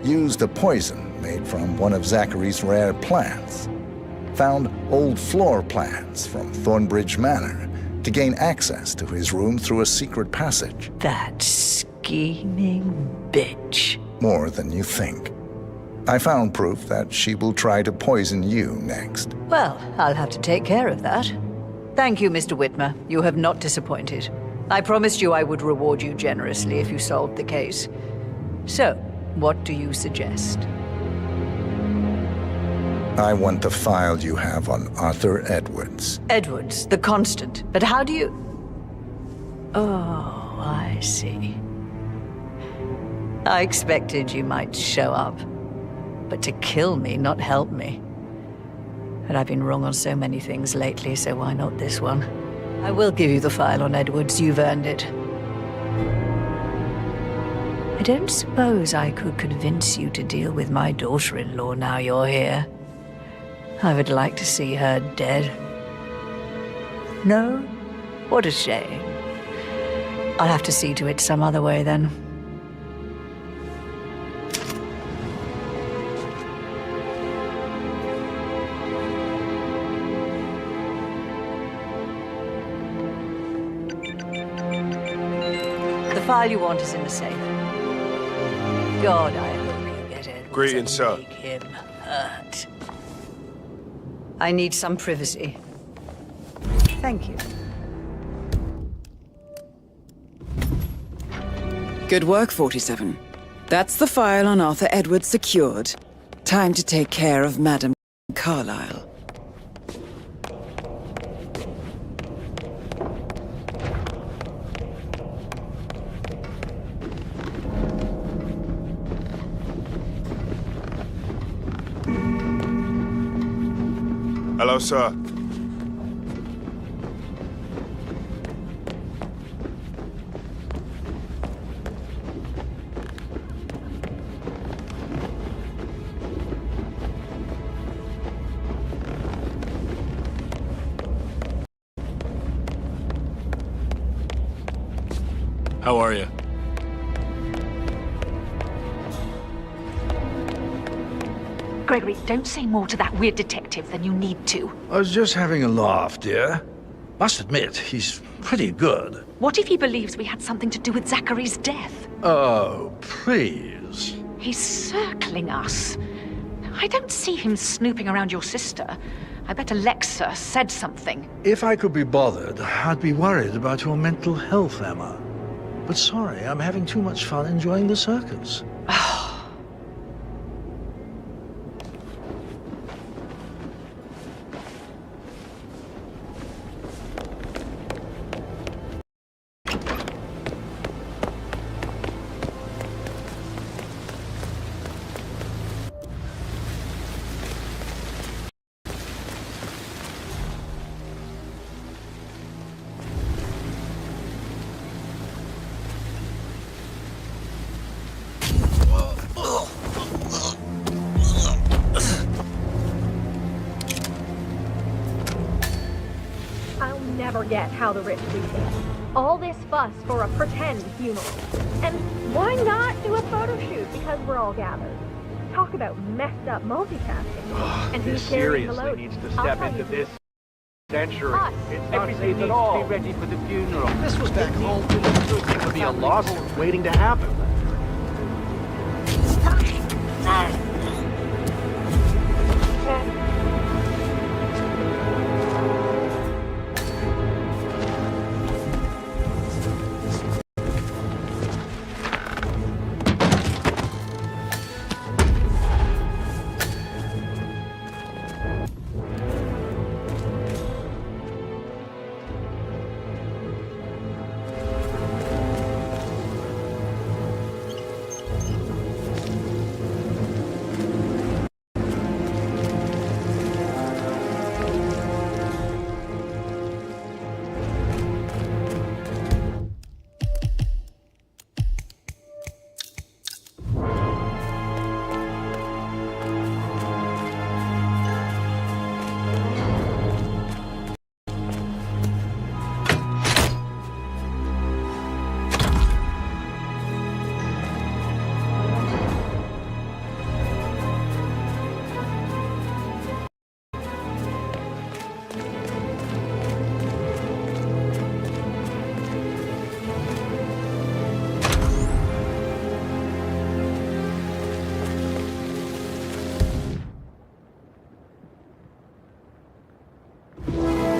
used a poison made from one of Zachary's rare plants, found old floor plans from Thornbridge Manor to gain access to his room through a secret passage. That scheming bitch. More than you think. I found proof that she will try to poison you next. Well, I'll have to take care of that. Thank you, Mr. Whitmer. You have not disappointed. I promised you I would reward you generously if you solved the case. So, what do you suggest? I want the file you have on Arthur Edwards. Edwards, the Constant. But how do you... Oh, I see. I expected you might show up. But to kill me, not help me. But I've been wrong on so many things lately, so why not this one? I will give you the file on Edwards. You've earned it. I don't suppose I could convince you to deal with my daughter-in-law now you're here. I would like to see her dead. No? What a shame. I'll have to see to it some other way then. The file you want is in the safe. God, I hope you get Edwards. Greetings, sir. Make him hurt. I need some privacy. Thank you. Good work, 47. That's the file on Arthur Edwards secured. Time to take care of Madame Carlyle. Hello, sir. How are you? Gregory, don't say more to that weird detective than you need to. I was just having a laugh, dear. Must admit, he's pretty good. What if he believes we had something to do with Zachary's death? Oh, please. He's circling us. I don't see him snooping around your sister. I bet Alexa said something. If I could be bothered, I'd be worried about your mental health, Emma. But sorry, I'm having too much fun enjoying the circus. I'll never get how the rich do things. All this fuss for a pretend funeral. And why not do a photo shoot because we're all gathered? Talk about messed up multitasking. And This who's carrying the seriously load? needs to I'll step tell into you this century. Us. It's not Everything safe needs at all. to be ready for the funeral. This was back home. It would be a lawsuit waiting to happen.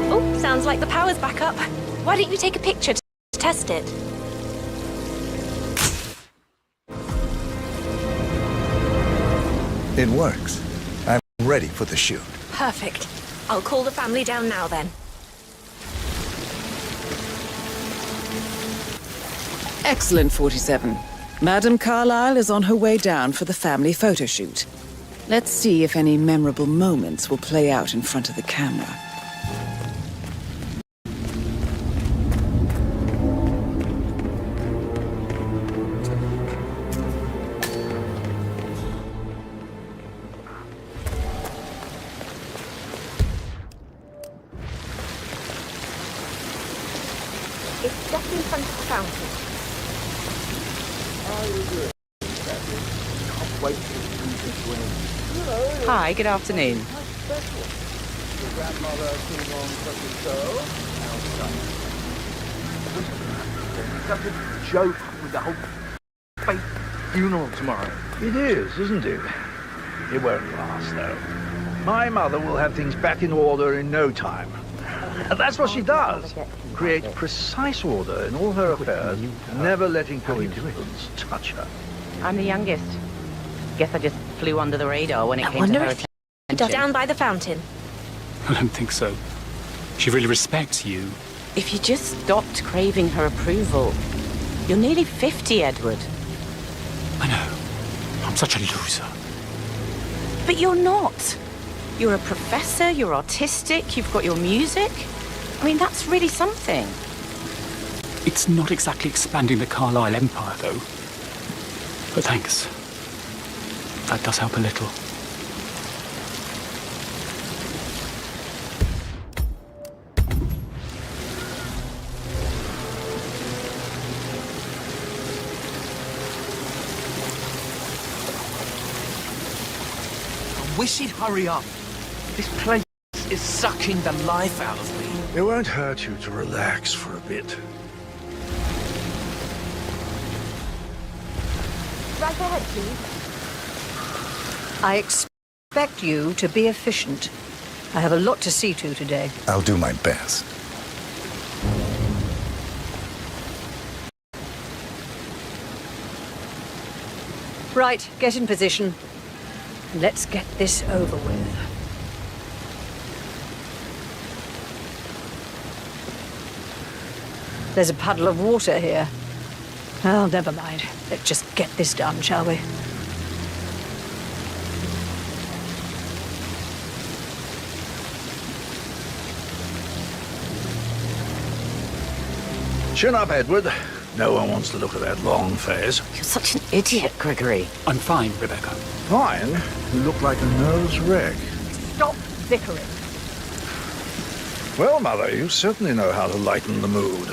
Oh, sounds like the power's back up. Why don't you take a picture to test it? It works. I'm ready for the shoot. Perfect. I'll call the family down now then. Excellent, 47. Madame Carlyle is on her way down for the family photo shoot. Let's see if any memorable moments will play out in front of the camera. It's just in front of the fountain. Hi, good afternoon. Such a joke with the whole fake funeral tomorrow. It is, isn't it? It won't last, though. My mother will have things back in order in no time. That's what she does. Create precise order in all her affairs, never letting coincidence touch her. I'm the youngest. Guess I just flew under the radar when it came to her attention. Down by the fountain. I don't think so. She really respects you. If you just stopped craving her approval. You're nearly 50, Edward. I know. I'm such a loser. But you're not. You're a professor, you're artistic, you've got your music. I mean, that's really something. It's not exactly expanding the Carlyle empire, though. But thanks. That does help a little. wish he'd hurry up. This place is sucking the life out of me. It won't hurt you to relax for a bit. Right ahead, please. I expect you to be efficient. I have a lot to see to today. I'll do my best. Right, get in position. Let's get this over with. There's a puddle of water here. Oh, never mind. Let's just get this done, shall we? Chin up, Edward. No one wants to look at that long face. You're such an idiot, Gregory. I'm fine, Rebecca. Fine? You look like a nervous wreck. Stop bickering. Well, Mother, you certainly know how to lighten the mood.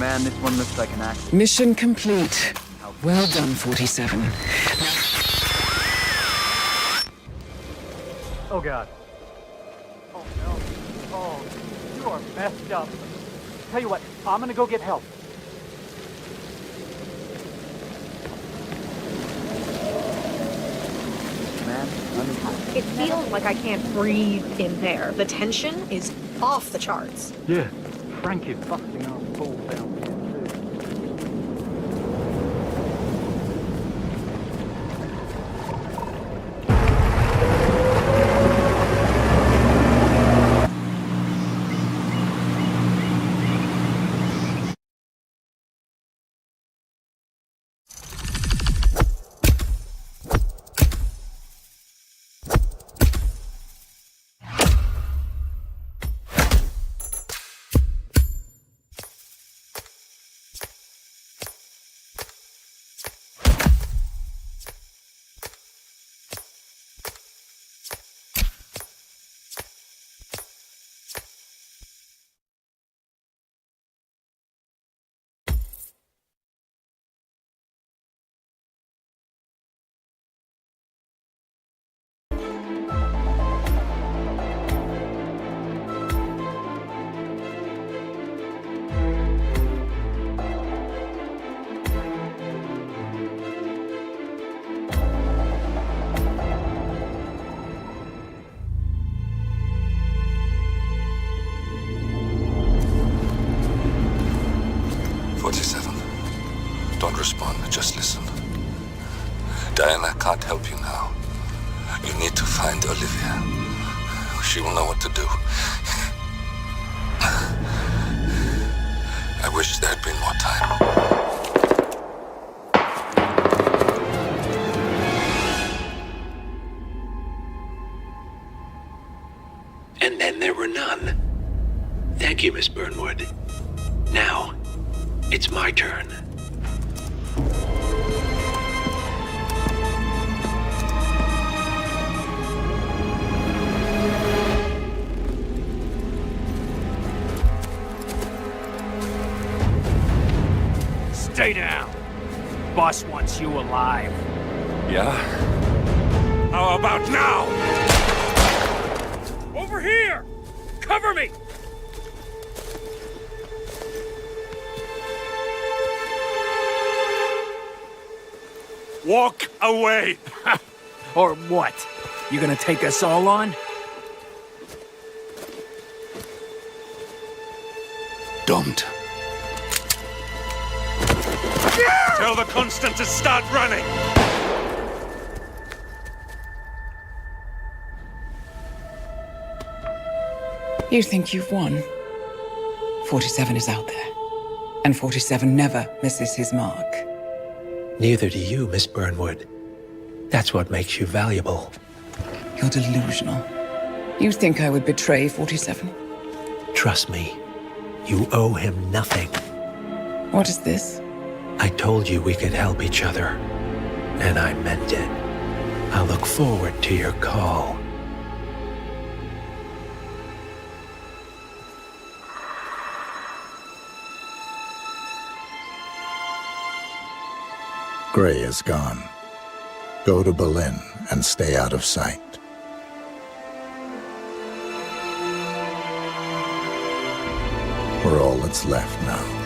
Man, this one looks like an accident. Mission complete. Well done, 47. Oh, God. Oh, no. Oh, you are messed up. Tell you what, I'm gonna go get help. It feels like I can't breathe in there. The tension is off the charts. Yeah, Frank is busting our balls down here, too. Don't respond, just listen. Diana can't help you now. You need to find Olivia. She will know what to do. I wish there had been more time. And then there were none. Thank you, Miss Burnwood. Now, it's my turn. Stay down. Boss wants you alive. Yeah? How about now? Over here! Cover me! Walk away! Or what? You gonna take us all on? Don't. Tell the Constant to start running! You think you've won? 47 is out there. And 47 never misses his mark. Neither do you, Miss Burnwood. That's what makes you valuable. You're delusional. You think I would betray 47? Trust me, you owe him nothing. What is this? I told you we could help each other, and I meant it. I'll look forward to your call. Gray is gone. Go to Berlin and stay out of sight. We're all that's left now.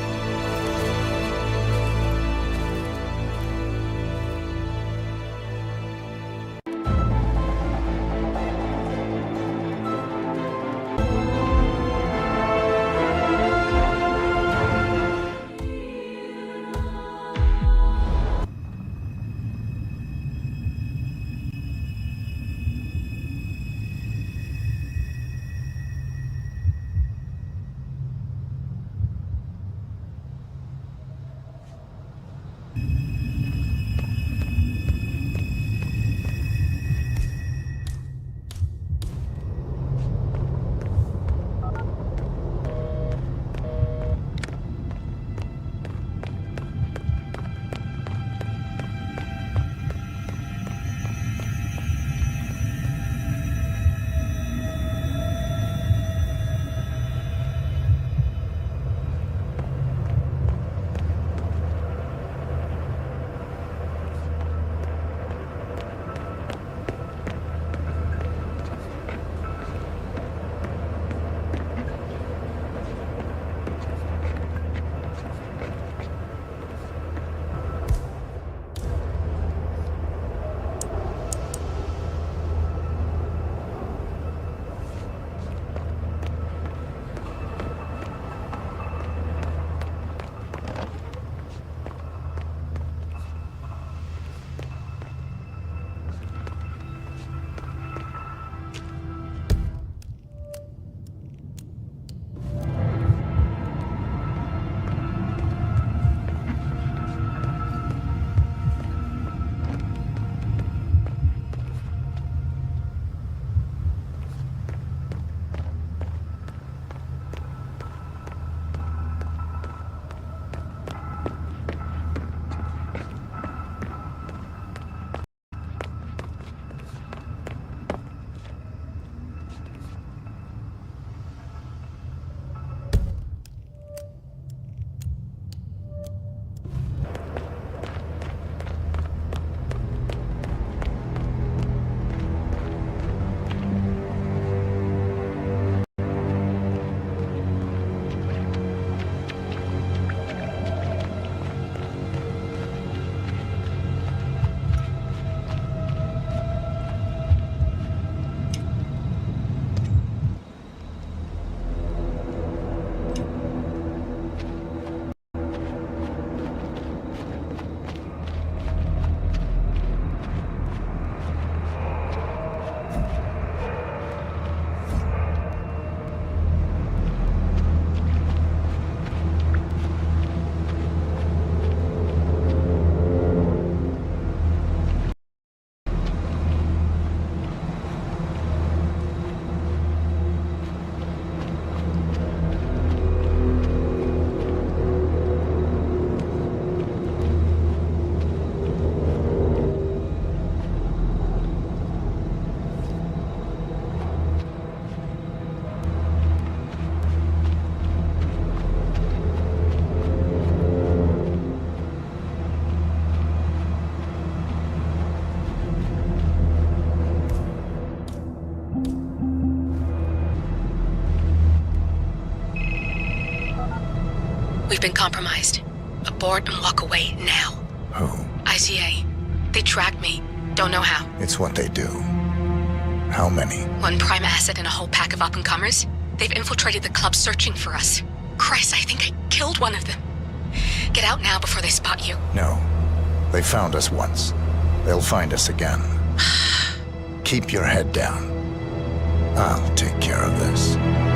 We've been compromised. Abort and walk away now. Who? ICA. They tracked me. Don't know how. It's what they do. How many? One prime asset and a whole pack of up-and-comers. They've infiltrated the club searching for us. Christ, I think I killed one of them. Get out now before they spot you. No. They found us once. They'll find us again. Keep your head down. I'll take care of this.